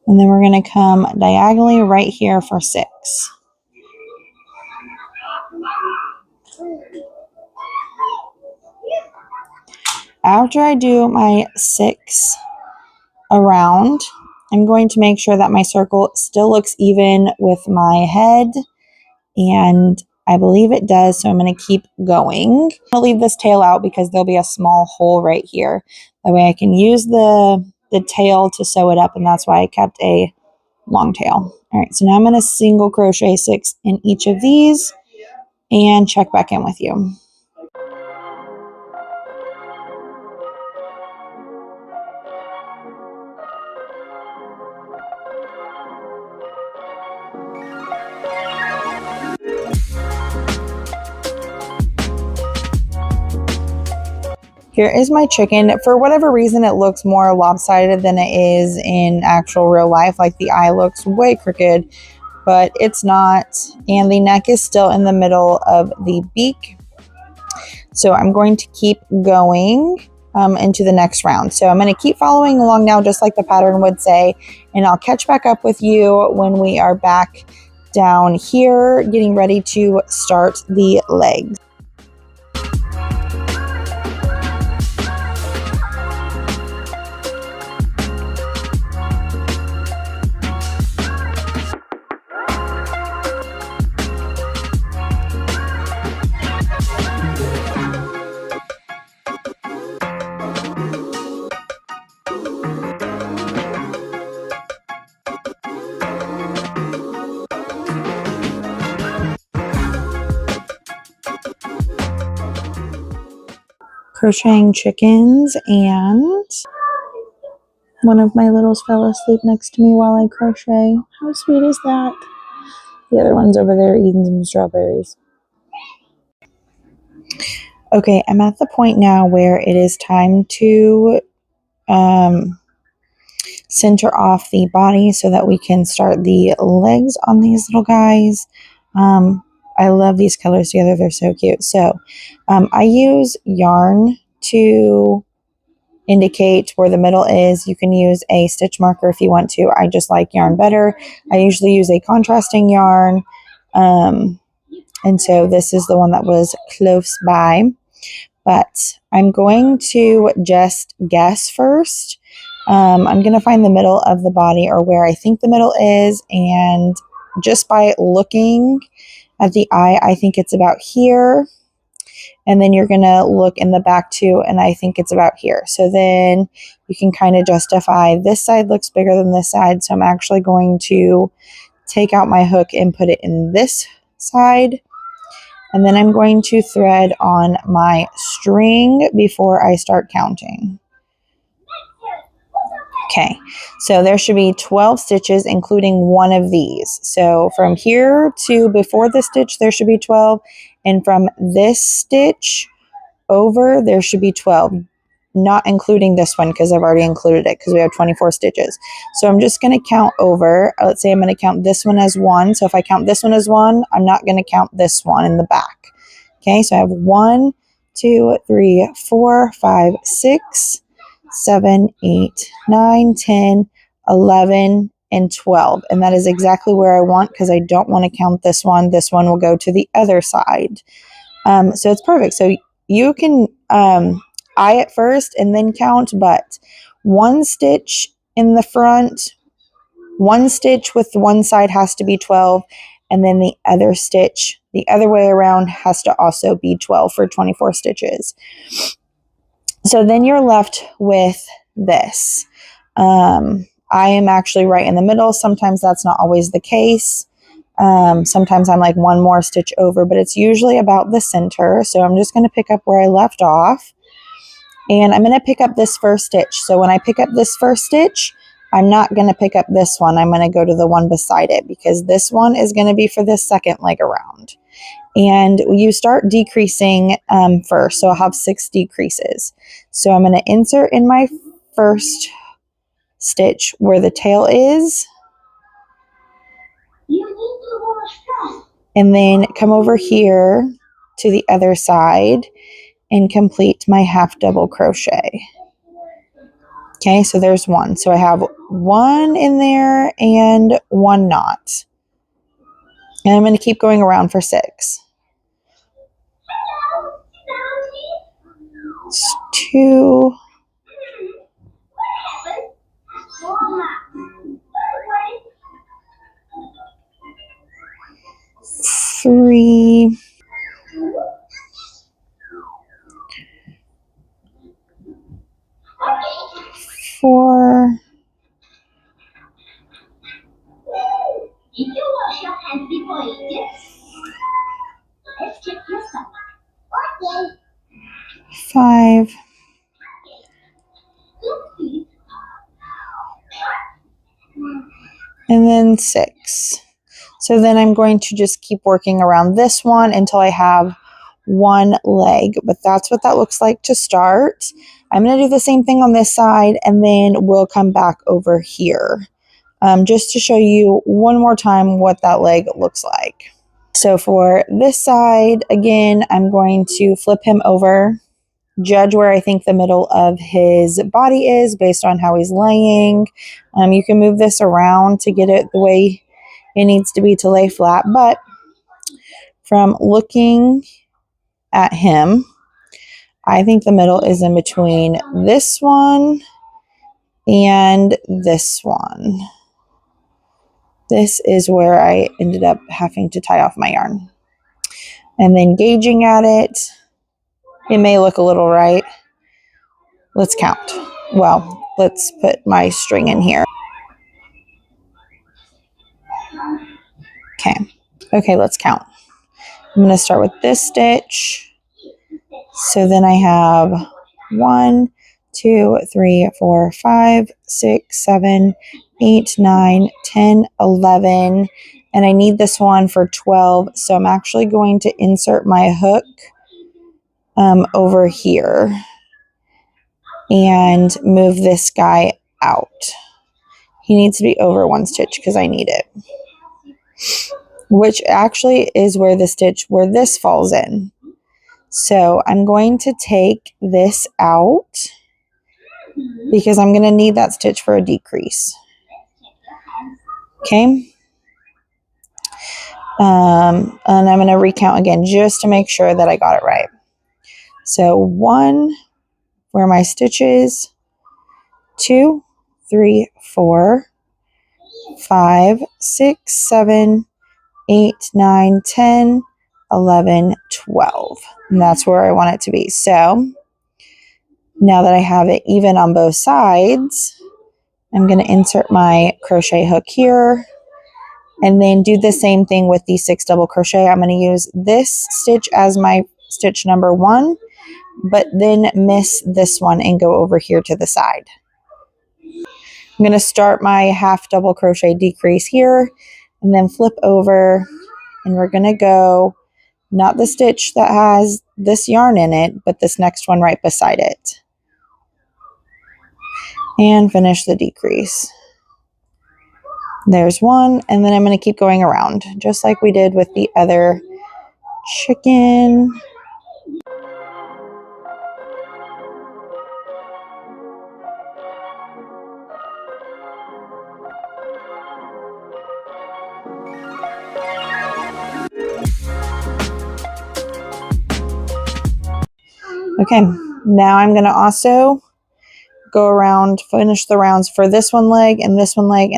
Speaker 1: And then we're going to come diagonally right here for 6. After I do my 6 around, I'm going to make sure that my circle still looks even with my head, and I believe it does, so I'm going to keep going. I'll leave this tail out because there'll be a small hole right here. That way I can use the tail to sew it up, and that's why I kept a long tail. All right, so now I'm going to single crochet 6 in each of these and check back in with you. Here is my chicken. For whatever reason, it looks more lopsided than it is in actual real life. Like the eye looks way crooked, but it's not. And the neck is still in the middle of the beak. So I'm going to keep going into the next round. So I'm going to keep following along now, just like the pattern would say, and I'll catch back up with you when we are back down here, getting ready to start the legs. Crocheting chickens, and one of my littles fell asleep next to me while I crochet. How sweet is that? The other one's over there eating some strawberries. Okay, I'm at the point now where it is time to center off the body so that we can start the legs on these little guys. I love these colors together. They're so cute. So I use yarn to indicate where the middle is. You can use a stitch marker if you want to. I just like yarn better. I usually use a contrasting yarn. And so this is the one that was close by. But I'm going to just guess first. I'm going to find the middle of the body, or where I think the middle is, and just by looking at the eye, I think it's about here. And then you're going to look in the back too, and I think it's about here. So then you can kind of justify this side looks bigger than this side, so I'm actually going to take out my hook and put it in this side. And then I'm going to thread on my string before I start counting. Okay, so there should be 12 stitches, including one of these. So from here to before the stitch, there should be 12. And from this stitch over, there should be 12, not including this one because I've already included it because we have 24 stitches. So I'm just going to count over. Let's say I'm going to count this one as 1. So if I count this one as 1, I'm not going to count this one in the back. Okay, so I have 1, 2, 3, 4, 5, 6, 7, 8, 9, 10, 11, and 12. And that is exactly where I want because I don't want to count this one. This one will go to the other side. So it's perfect. So you can eye it first and then count, but one stitch in the front, one stitch with one side has to be 12, and then the other stitch the other way around has to also be 12 for 24 stitches. So then you're left with this. I am actually right in the middle. Sometimes that's not always the case. Sometimes I'm like one more stitch over, but it's usually about the center. So I'm just going to pick up where I left off, and I'm going to pick up this first stitch. So when I pick up this first stitch, I'm not going to pick up this one. I'm going to go to the one beside it, because this one is going to be for this second leg around. And you start decreasing first. So I'll have 6 decreases. So I'm going to insert in my first stitch where the tail is, and then come over here to the other side and complete my half double crochet. Okay, so there's one. So I have one in there and one knot. And I'm going to keep going around for 6. 2, 3, 4, 5, and then 6. So then I'm going to just keep working around this one until I have one leg, but that's what that looks like to start. I'm going to do the same thing on this side, and then we'll come back over here just to show you one more time what that leg looks like. So for this side, again, I'm going to flip him over, judge where I think the middle of his body is based on how he's laying. You can move this around to get it the way it needs to be to lay flat, but from looking at him, I think the middle is in between this one and this one. This is where I ended up having to tie off my yarn. And then gauging at it, it may look a little right. Let's count. Well, let's put my string in here. Okay, let's count. I'm going to start with this stitch. So then I have 1, 2, 3, 4, 5, 6, 7, 8, 9, 10, 11, and I need this one for 12. So I'm actually going to insert my hook over here and move this guy out. He needs to be over 1 stitch because I need it, which actually is where the stitch where this falls in. So I'm going to take this out because I'm going to need that stitch for a decrease. Okay. And I'm going to recount again just to make sure that I got it right. So 1, where my stitch is, 2, 3, 4, 5, 6, 7, 8, 9, 10, 11, 12. And that's where I want it to be. So now that I have it even on both sides, I'm going to insert my crochet hook here and then do the same thing with the 6 double crochet. I'm going to use this stitch as my stitch number 1, but then miss this one and go over here to the side. I'm going to start my half double crochet decrease here and then flip over, and we're going to go not the stitch that has this yarn in it, but this next one right beside it. And finish the decrease. There's one, and then I'm going to keep going around, just like we did with the other chicken. Okay, now I'm going to also go around, finish the rounds for this one leg, and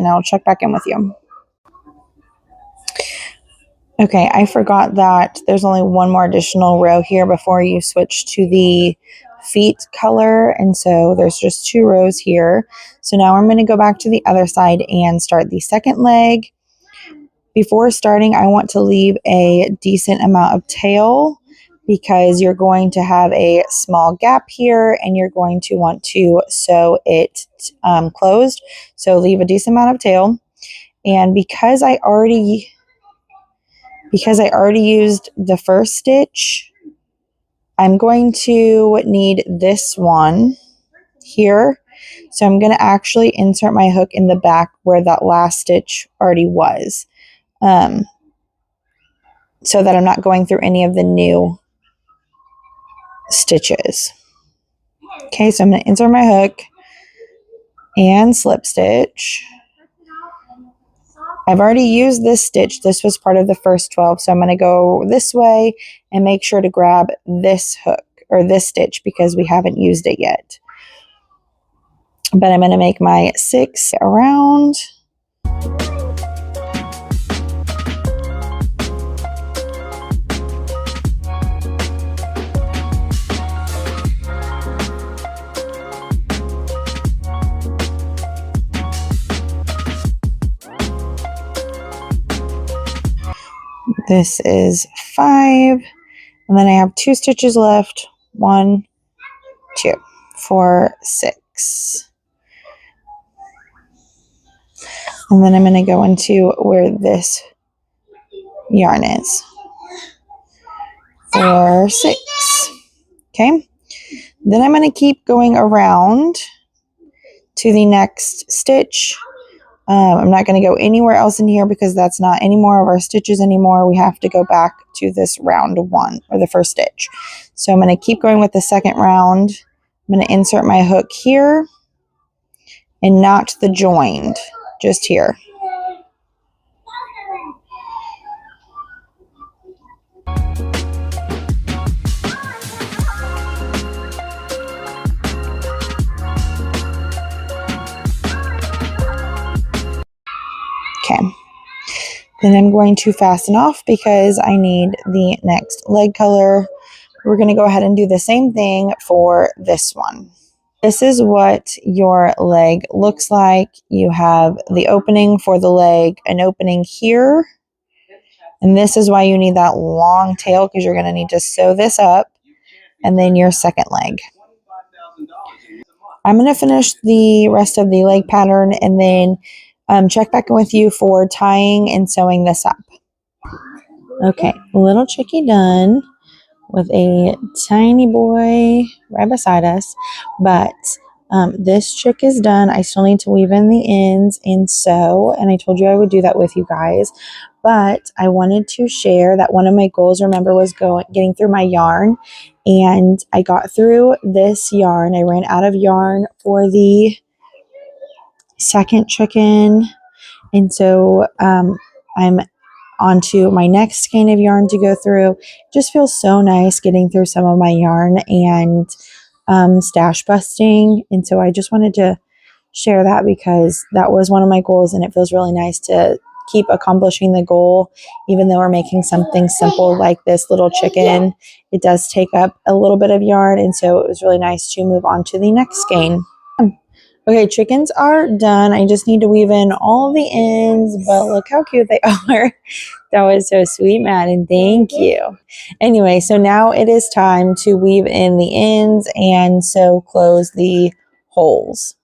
Speaker 1: I'll check back in with you. Okay, I forgot that there's only one more additional row here before you switch to the feet color, and so there's just 2 rows here. So now I'm going to go back to the other side and start the second leg, Before starting, I want to leave a decent amount of tail because you're going to have a small gap here and you're going to want to sew it closed. So leave a decent amount of tail. And because I already used the first stitch, I'm going to need this one here. So I'm going to actually insert my hook in the back where that last stitch already was, so that I'm not going through any of the new stitches. Okay, so I'm going to insert my hook and slip stitch. I've already used this stitch. This was part of the first 12, so I'm going to go this way and make sure to grab this hook or this stitch because we haven't used it yet. But I'm going to make my 6 around. This is 5, and then I have 2 stitches left. 1, 2, 4, 6. And then I'm going to go into where this yarn is. 4, 6. Okay. Then I'm going to keep going around to the next stitch. I'm not going to go anywhere else in here because that's not any more of our stitches anymore. We have to go back to this round 1 or the first stitch. So I'm going to keep going with the second round. I'm going to insert my hook here and not the joined, just here. Okay, then I'm going to fasten off because I need the next leg color. We're going to go ahead and do the same thing for this one. This is what your leg looks like. You have the opening for the leg, an opening here, and this is why you need that long tail because you're going to need to sew this up, and then your second leg. I'm going to finish the rest of the leg pattern and then check back in with you for tying and sewing this up. Okay, little chickie done with a tiny boy right beside us, but this chick is done. I still need to weave in the ends and sew, and I told you I would do that with you guys, but I wanted to share that one of my goals, remember, was getting through my yarn, and I got through this yarn. I ran out of yarn for the second chicken, and so I'm onto my next skein of yarn to go through. It just feels so nice getting through some of my yarn and stash busting, and so I just wanted to share that because that was one of my goals, and it feels really nice to keep accomplishing the goal even though we're making something simple like this little chicken. It does take up a little bit of yarn, and so it was really nice to move on to the next skein. Okay, chickens are done. I just need to weave in all the ends, but look how cute they are. That was so sweet, Madden. Thank you. Anyway, so now it is time to weave in the ends and sew close the holes.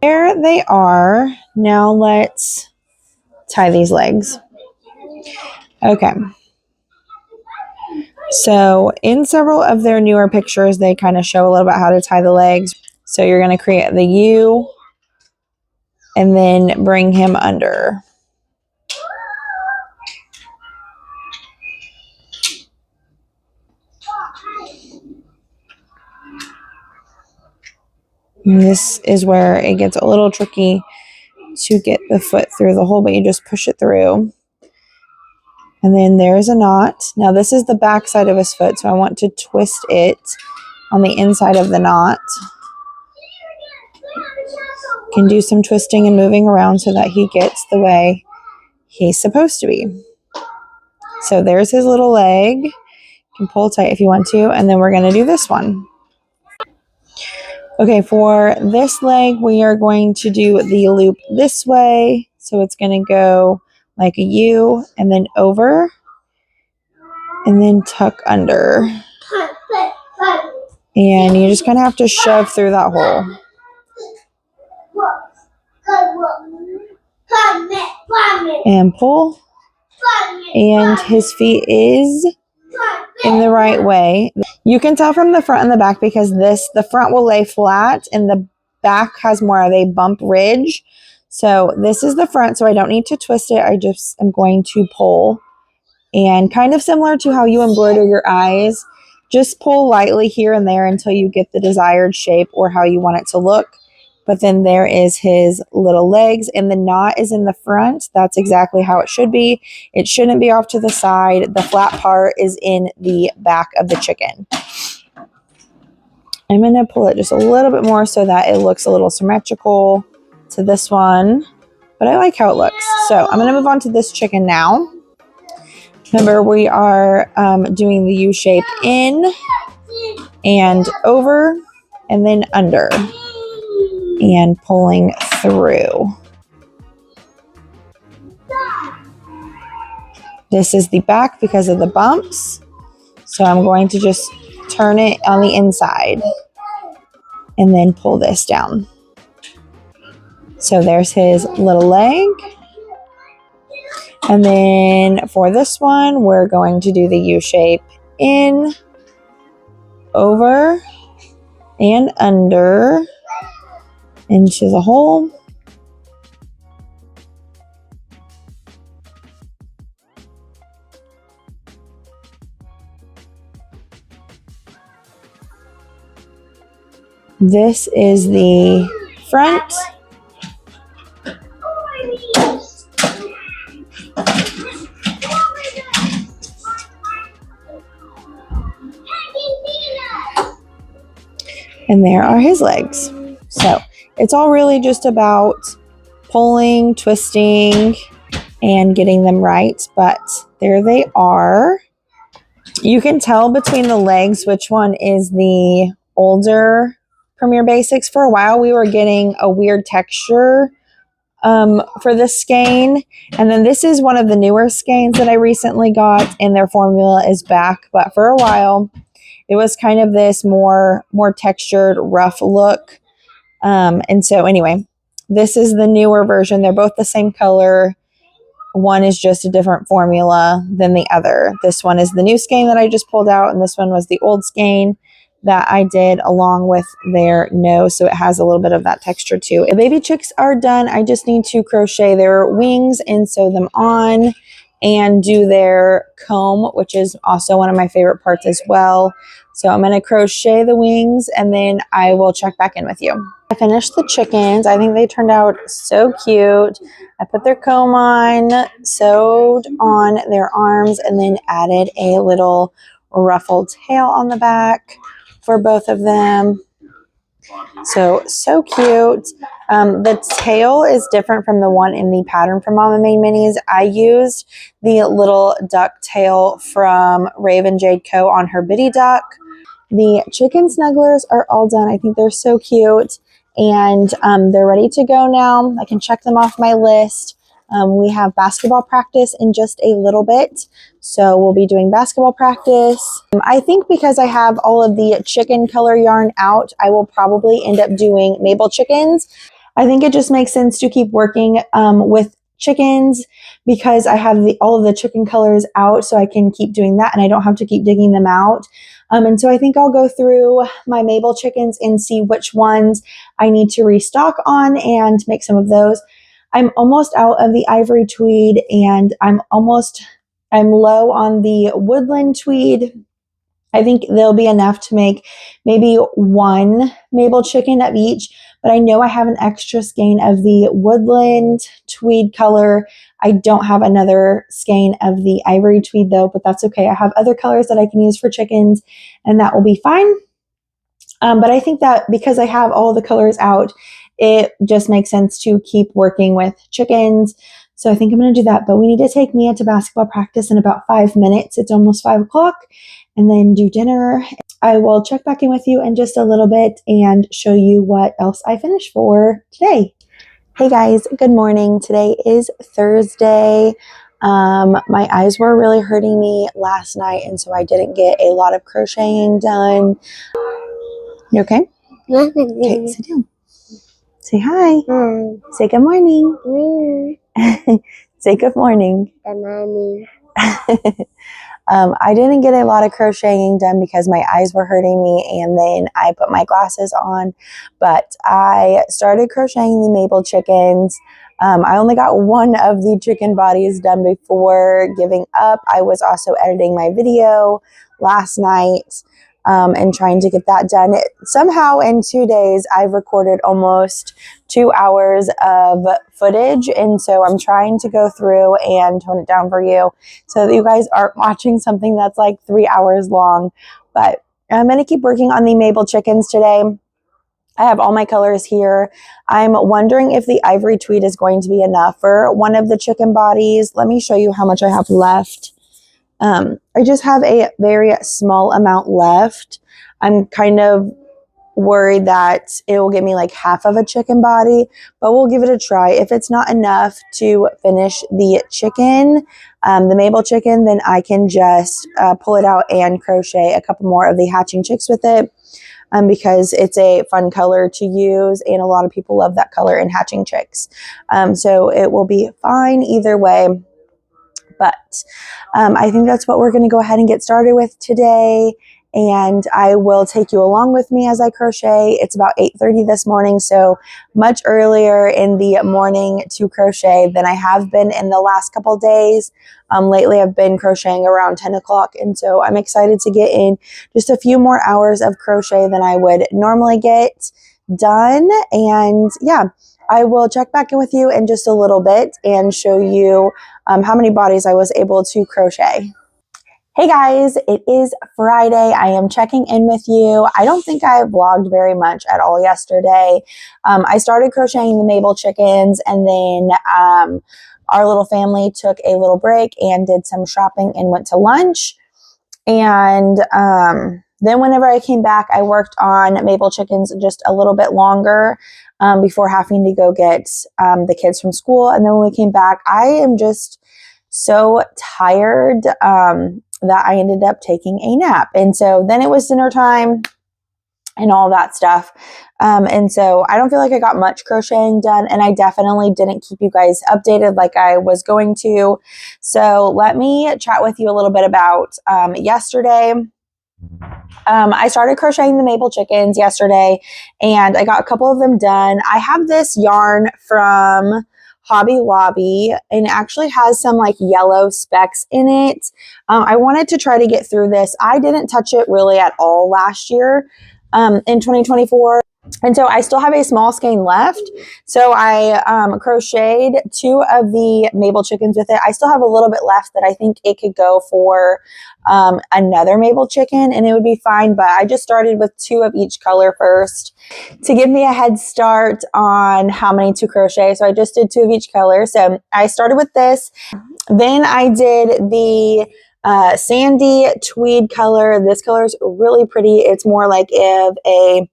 Speaker 1: There they are. Now let's tie these legs. Okay. So in several of their newer pictures, they kind of show a little bit how to tie the legs. So you're going to create the U and then bring him under. And this is where it gets a little tricky to get the foot through the hole, but you just push it through. And then there's a knot. Now this is the back side of his foot, so I want to twist it on the inside of the knot. You can do some twisting and moving around so that he gets the way he's supposed to be. So there's his little leg. You can pull tight if you want to, and then we're going to do this one. Okay, for this leg, we are going to do the loop this way. So it's going to go like a U and then over and then tuck under. And you just kind of have to shove through that hole. And pull. And his feet is in the right way. You can tell from the front and the back because the front will lay flat and the back has more of a bump ridge. So this is the front, so I don't need to twist it. I just am going to pull. And kind of similar to how you embroider your eyes, just pull lightly here and there until you get the desired shape or how you want it to look. But then there is his little legs and the knot is in the front. That's exactly how it should be. It shouldn't be off to the side. The flat part is in the back of the chicken. I'm going to pull it just a little bit more so that it looks a little symmetrical to this one. But I like how it looks. So I'm going to move on to this chicken now. Remember, we are doing the U shape in and over and then under. And pulling through. This is the back because of the bumps. So I'm going to just turn it on the inside and then pull this down. So there's his little leg. And then for this one, we're going to do the U shape in, over, and under. Into the hole. This is the front. And there are his legs. So it's all really just about pulling, twisting, and getting them right. But there they are. You can tell between the legs which one is the older Premier Basics. For a while, we were getting a weird texture for this skein. And then this is one of the newer skeins that I recently got, and their formula is back. But for a while, it was kind of this more textured, rough look. And so anyway, this is the newer version. They're both the same color. One is just a different formula than the other. This one is the new skein that I just pulled out, and this one was the old skein that I did along with their nose. So it has a little bit of that texture too. The baby chicks are done. I just need to crochet their wings and sew them on and do their comb, which is also one of my favorite parts as well. So I'm going to crochet the wings and then I will check back in with you. I finished the chickens. I think they turned out so cute. I put their comb on, sewed on their arms, and then added a little ruffled tail on the back for both of them. So cute. The tail is different from the one in the pattern from Mama Made Minis. I used the little duck tail from Raven Jade Co. on her bitty duck. The chicken snugglers are all done. I think they're so cute, and they're ready to go now. I can check them off my list. We have basketball practice in just a little bit, so we'll be doing basketball practice. I think because I have all of the chicken color yarn out, I will probably end up doing Mabel Chickens. I think it just makes sense to keep working with chickens because I have all of the chicken colors out, so I can keep doing that and I don't have to keep digging them out. And so I think I'll go through my Mabel Chickens and see which ones I need to restock on and make some of those. I'm almost out of the ivory tweed, and I'm low on the woodland tweed. I think there'll be enough to make maybe one Mabel chicken of each, but I know I have an extra skein of the woodland tweed color. I don't have another skein of the ivory tweed though, but that's okay. I have other colors that I can use for chickens, and that will be fine. But I think that because I have all the colors out, it just makes sense to keep working with chickens. So I think I'm going to do that. But we need to take Mia to basketball practice in about 5 minutes. It's almost 5 o'clock, and then do dinner. I will check back in with you in just a little bit and show you what else I finished for today. Hey guys, good morning. Today is Thursday. My eyes were really hurting me last night, and so I didn't get a lot of crocheting done. You okay? Okay, sit down. Say hi. Say good morning. Say good morning.
Speaker 2: Good morning.
Speaker 1: I didn't get a lot of crocheting done because my eyes were hurting me, and then I put my glasses on, but I started crocheting the Mabel Chickens. I only got one of the chicken bodies done before giving up. I was also editing my video last night and trying to get that done. Somehow in 2 days, I've recorded almost 2 hours of footage, and so I'm trying to go through and tone it down for you so that you guys aren't watching something that's like 3 hours long. But I'm going to keep working on the Mabel Chickens today. I have all my colors here. I'm wondering if the ivory tweed is going to be enough for one of the chicken bodies. Let me show you how much I have left. I just have a very small amount left. I'm kind of worried that it will give me like half of a chicken body, but we'll give it a try. If it's not enough to finish the chicken, the Mabel chicken, then I can just pull it out and crochet a couple more of the hatching chicks with it. Because it's a fun color to use, and a lot of people love that color in hatching chicks. So it will be fine either way. But I think that's what we're going to go ahead and get started with today. And I will take you along with me as I crochet. It's about 8:30 this morning, so much earlier in the morning to crochet than I have been in the last couple days. Lately, I've been crocheting around 10 o'clock, and so I'm excited to get in just a few more hours of crochet than I would normally get done. And yeah, I will check back in with you in just a little bit and show you how many bodies I was able to crochet. Hey guys, it is Friday. I am checking in with you. I don't think I vlogged very much at all yesterday. I started crocheting the Mabel Chickens, and then our little family took a little break and did some shopping and went to lunch. And then whenever I came back, I worked on Mabel Chickens just a little bit longer before having to go get the kids from school. And then when we came back, I am just so tired that I ended up taking a nap. And so then it was dinner time and all that stuff. And so I don't feel like I got much crocheting done, and I definitely didn't keep you guys updated like I was going to. So let me chat with you a little bit about yesterday. I started crocheting the Mabel Chickens yesterday, and I got a couple of them done. I have this yarn from Hobby Lobby, and it actually has some like yellow specks in it. I wanted to try to get through this. I didn't touch it really at all last year in 2024. And so I still have a small skein left. So I crocheted 2 of the Mabel chickens with it. I still have a little bit left that I think it could go for another Mabel chicken and it would be fine. But I just started with 2 of each color first to give me a head start on how many to crochet. So I just did 2 of each color. So I started with this. Then I did the sandy tweed color. This color is really pretty. It's more like if a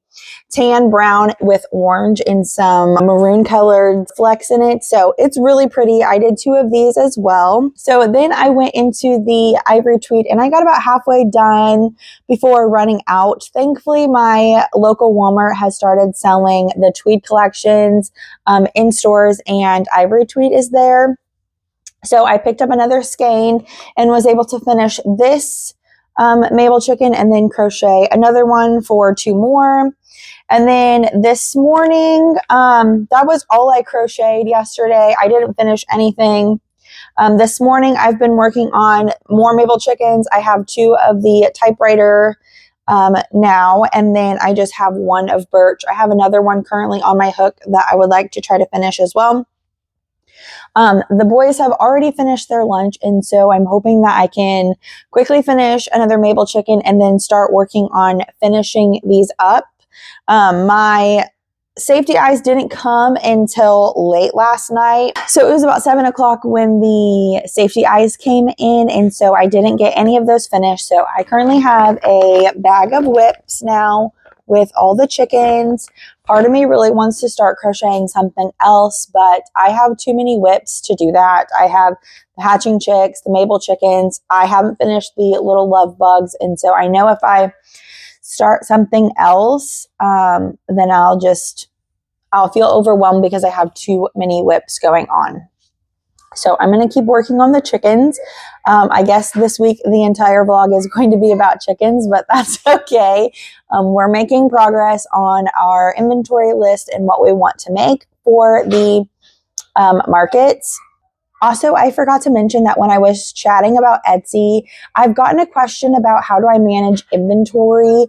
Speaker 1: tan brown with orange and some maroon colored flecks in it. So it's really pretty. I did 2 of these as well. So then I went into the ivory tweed and I got about halfway done before running out. Thankfully, my local Walmart has started selling the tweed collections in stores and ivory tweed is there. So I picked up another skein and was able to finish this Mabel chicken and then crochet another one for 2 more. And then this morning, that was all I crocheted yesterday. I didn't finish anything. This morning, I've been working on more Mabel chickens. I have 2 of the typewriter now, and then I just have 1 of birch. I have another one currently on my hook that I would like to try to finish as well. The boys have already finished their lunch, and so I'm hoping that I can quickly finish another Mabel chicken and then start working on finishing these up. My safety eyes didn't come until late last night. So it was about 7 o'clock when the safety eyes came in. And so I didn't get any of those finished. So I currently have a bag of whips now with all the chickens. Part of me really wants to start crocheting something else, but I have too many whips to do that. I have the hatching chicks, the Mabel chickens. I haven't finished the little love bugs. And so I know if I start something else, then I'll feel overwhelmed because I have too many whips going on. So I'm going to keep working on the chickens. I guess this week the entire vlog is going to be about chickens, but that's okay. We're making progress on our inventory list and what we want to make for the markets. Also, I forgot to mention that when I was chatting about Etsy, I've gotten a question about how do I manage inventory.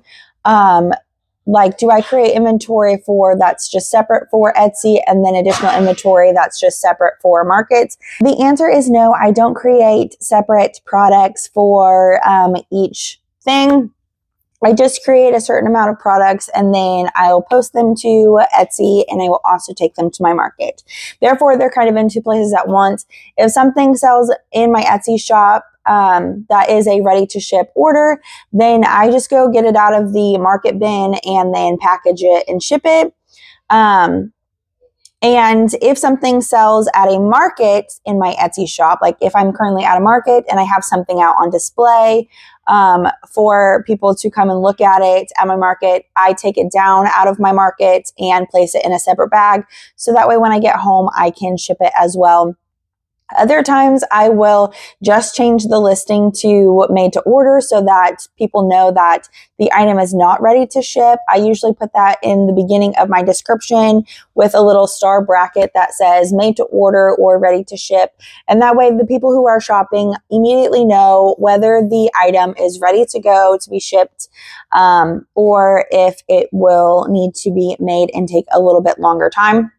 Speaker 1: Like, do I create inventory that's just separate for Etsy and then additional inventory that's just separate for markets? The answer is no, I don't create separate products for each thing. I just create a certain amount of products and then I'll post them to Etsy and I will also take them to my market. Therefore, they're kind of in 2 places at once. If something sells in my Etsy shop, that is a ready to ship order, then I just go get it out of the market bin and then package it and ship it. And if something sells at a market in my Etsy shop, like if I'm currently at a market and I have something out on display for people to come and look at it at my market, I take it down out of my market and place it in a separate bag. So that way when I get home, I can ship it as well. Other times I will just change the listing to made to order so that people know that the item is not ready to ship. I usually put that in the beginning of my description with a little star bracket that says made to order or ready to ship. And that way the people who are shopping immediately know whether the item is ready to go to be shipped or if it will need to be made and take a little bit longer time.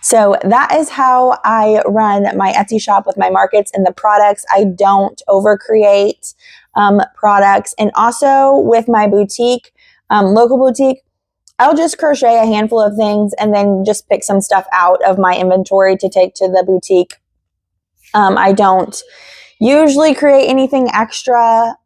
Speaker 1: So that is how I run my Etsy shop with my markets and the products. I don't overcreate products. And also with my boutique, local boutique, I'll just crochet a handful of things and then just pick some stuff out of my inventory to take to the boutique. I don't usually create anything extra.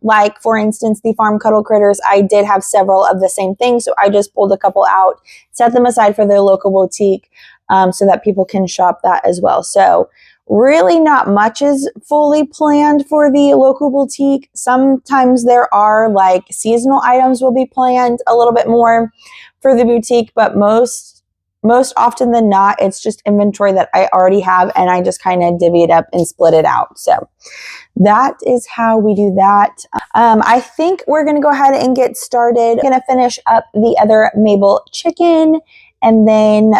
Speaker 1: Like for instance, the farm cuddle critters, I did have several of the same thing. So I just pulled a couple out, set them aside for their local boutique so that people can shop that as well. So really not much is fully planned for the local boutique. Sometimes there are like seasonal items will be planned a little bit more for the boutique, but most often than not, it's just inventory that I already have and I just kind of divvy it up and split it out. So that is how we do that. I think we're going to go ahead and get started. I'm going to finish up the other Mabel chicken and then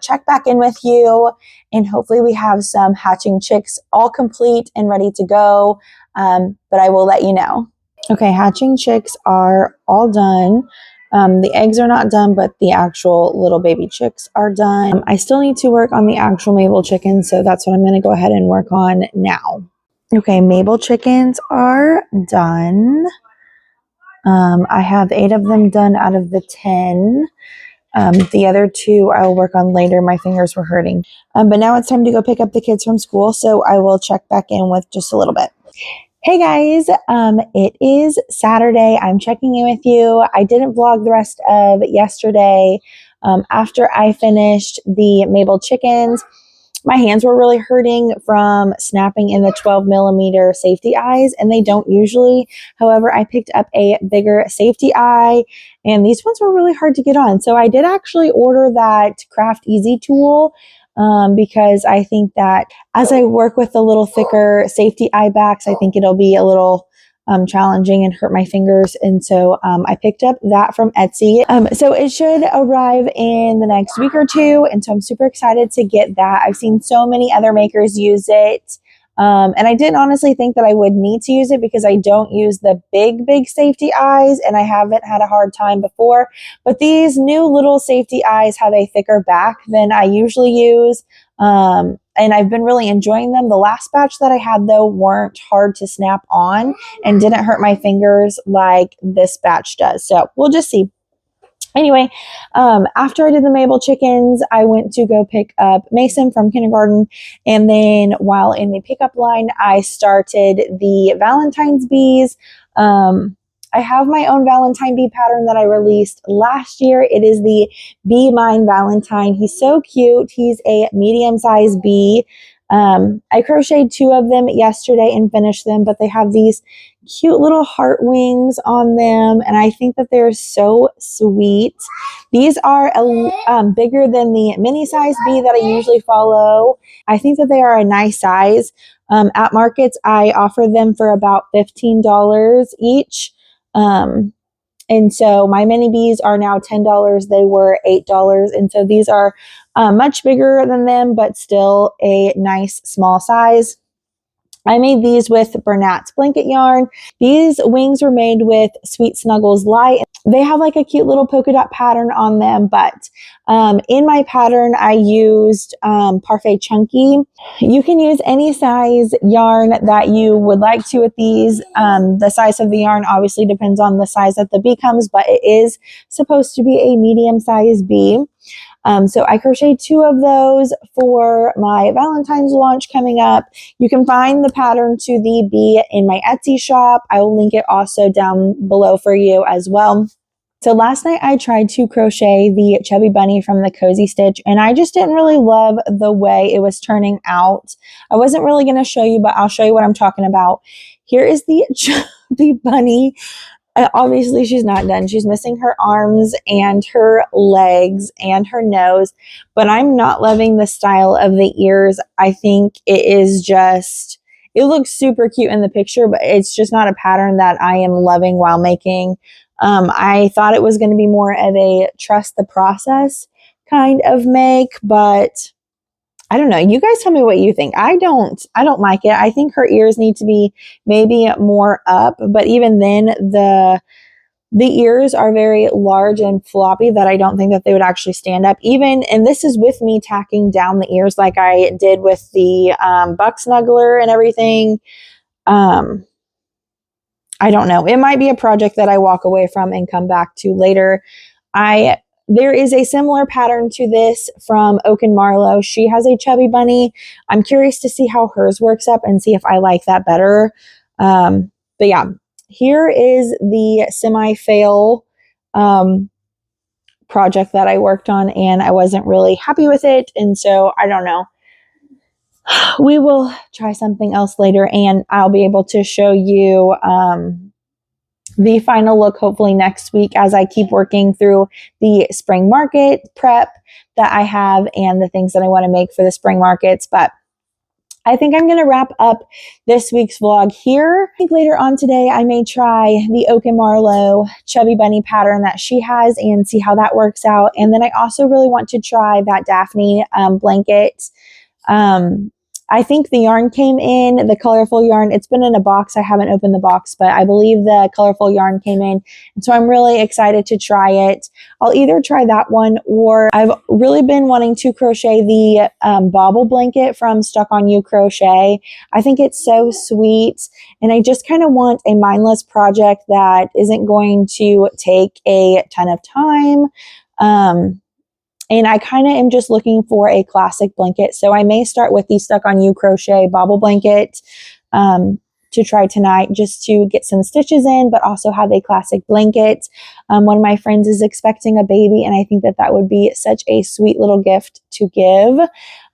Speaker 1: check back in with you. And hopefully we have some hatching chicks all complete and ready to go. But I will let you know. Okay, hatching chicks are all done. The eggs are not done, but the actual little baby chicks are done. I still need to work on the actual Mabel chickens, so that's what I'm going to go ahead and work on now. Okay, Mabel chickens are done. I have 8 of them done out of the 10. The other 2 I'll work on later. My fingers were hurting. But now it's time to go pick up the kids from school, so I will check back in with just a little bit. Hey guys, it is Saturday. I'm checking in with you. I didn't vlog the rest of yesterday. After I finished the Mabel chickens, my hands were really hurting from snapping in the 12 millimeter safety eyes, and they don't usually. However, I picked up a bigger safety eye, and these ones were really hard to get on. So I did actually order that Craft Easy tool because I think that as I work with the little thicker safety eye backs, I think it'll be a little challenging and hurt my fingers. And so I picked up that from Etsy. So it should arrive in the next week or 2. And so I'm super excited to get that. I've seen so many other makers use it. And I didn't honestly think that I would need to use it because I don't use the big safety eyes, and I haven't had a hard time before. But these new little safety eyes have a thicker back than I usually use. And I've been really enjoying them. The last batch that I had, though, weren't hard to snap on and didn't hurt my fingers like this batch does. So we'll just see. Anyway, after I did the Mabel chickens, I went to go pick up Mason from kindergarten. And then while in the pickup line, I started the Valentine's bees. I have my own Valentine bee pattern that I released last year. It is the Be Mine Valentine. He's so cute. He's a medium-sized bee. I crocheted 2 of them yesterday and finished them, but they have these cute little heart wings on them, and I think that they're so sweet. These are bigger than the mini size bee that I usually follow. I think that they are a nice size. At markets, I offer them for about $15 each. And so my mini bees are now $10. They were $8. And so these are much bigger than them, but still a nice small size. I made these with Bernat's blanket yarn. These wings were made with Sweet Snuggles Light. They have like a cute little polka dot pattern on them, but in my pattern, I used Parfait Chunky. You can use any size yarn that you would like to with these. The size of the yarn obviously depends on the size that the bee comes, but it is supposed to be a medium-sized bee. So I crocheted 2 of those for my Valentine's launch coming up. You can find the pattern to the bee in my Etsy shop. I will link it also down below for you as well. So last night I tried to crochet the Chubby Bunny from the Cozy Stitch, and I just didn't really love the way it was turning out. I wasn't really going to show you, but I'll show you what I'm talking about. Here is the Chubby Bunny. Obviously, she's not done. She's missing her arms and her legs and her nose, but I'm not loving the style of the ears. I think it is just, it looks super cute in the picture, but it's just not a pattern that I am loving while making. I thought it was going to be more of a trust the process kind of make, but I don't know. You guys tell me what you think. I don't like it. I think her ears need to be maybe more up, but even then the ears are very large and floppy that I don't think that they would actually stand up even. And this is with me tacking down the ears like I did with the buck snuggler and everything. I don't know. It might be a project that I walk away from and come back to later. There is a similar pattern to this from Oak and Marlowe. She has a Chubby Bunny. I'm curious to see how hers works up and see if I like that better. But yeah, here is the semi-fail project that I worked on, and I wasn't really happy with it. And so I don't know. We will try something else later, and I'll be able to show you the final look hopefully next week as I keep working through the spring market prep that I have and the things that I want to make for the spring markets. But I think I'm going to wrap up this week's vlog here. I think later on today I may try the Oak and Marlowe Chubby Bunny pattern that she has and see how that works out. And then I also really want to try that Daphne blanket. I think the yarn came in, the colorful yarn. It's been in a box. I haven't opened the box, but I believe the colorful yarn came in. And so I'm really excited to try it. I'll either try that one, or I've really been wanting to crochet the bobble blanket from Stuck on You Crochet. I think it's so sweet. And I just kind of want a mindless project that isn't going to take a ton of time. And I kind of am just looking for a classic blanket. So I may start with the Stuck on You Crochet bobble blanket to try tonight, just to get some stitches in, but also have a classic blanket. One of my friends is expecting a baby, and I think that that would be such a sweet little gift to give,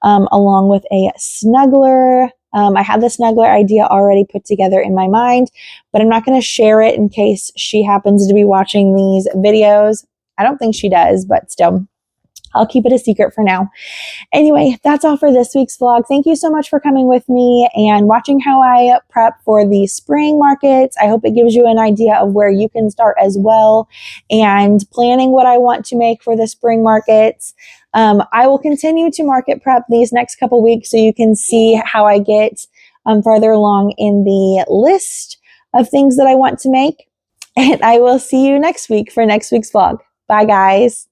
Speaker 1: along with a snuggler. I have the snuggler idea already put together in my mind, but I'm not going to share it in case she happens to be watching these videos. I don't think she does, but still, I'll keep it a secret for now. Anyway, that's all for this week's vlog. Thank you so much for coming with me and watching how I prep for the spring markets. I hope it gives you an idea of where you can start as well, and planning what I want to make for the spring markets. I will continue to market prep these next couple weeks so you can see how I get farther along in the list of things that I want to make. And I will see you next week for next week's vlog. Bye, guys.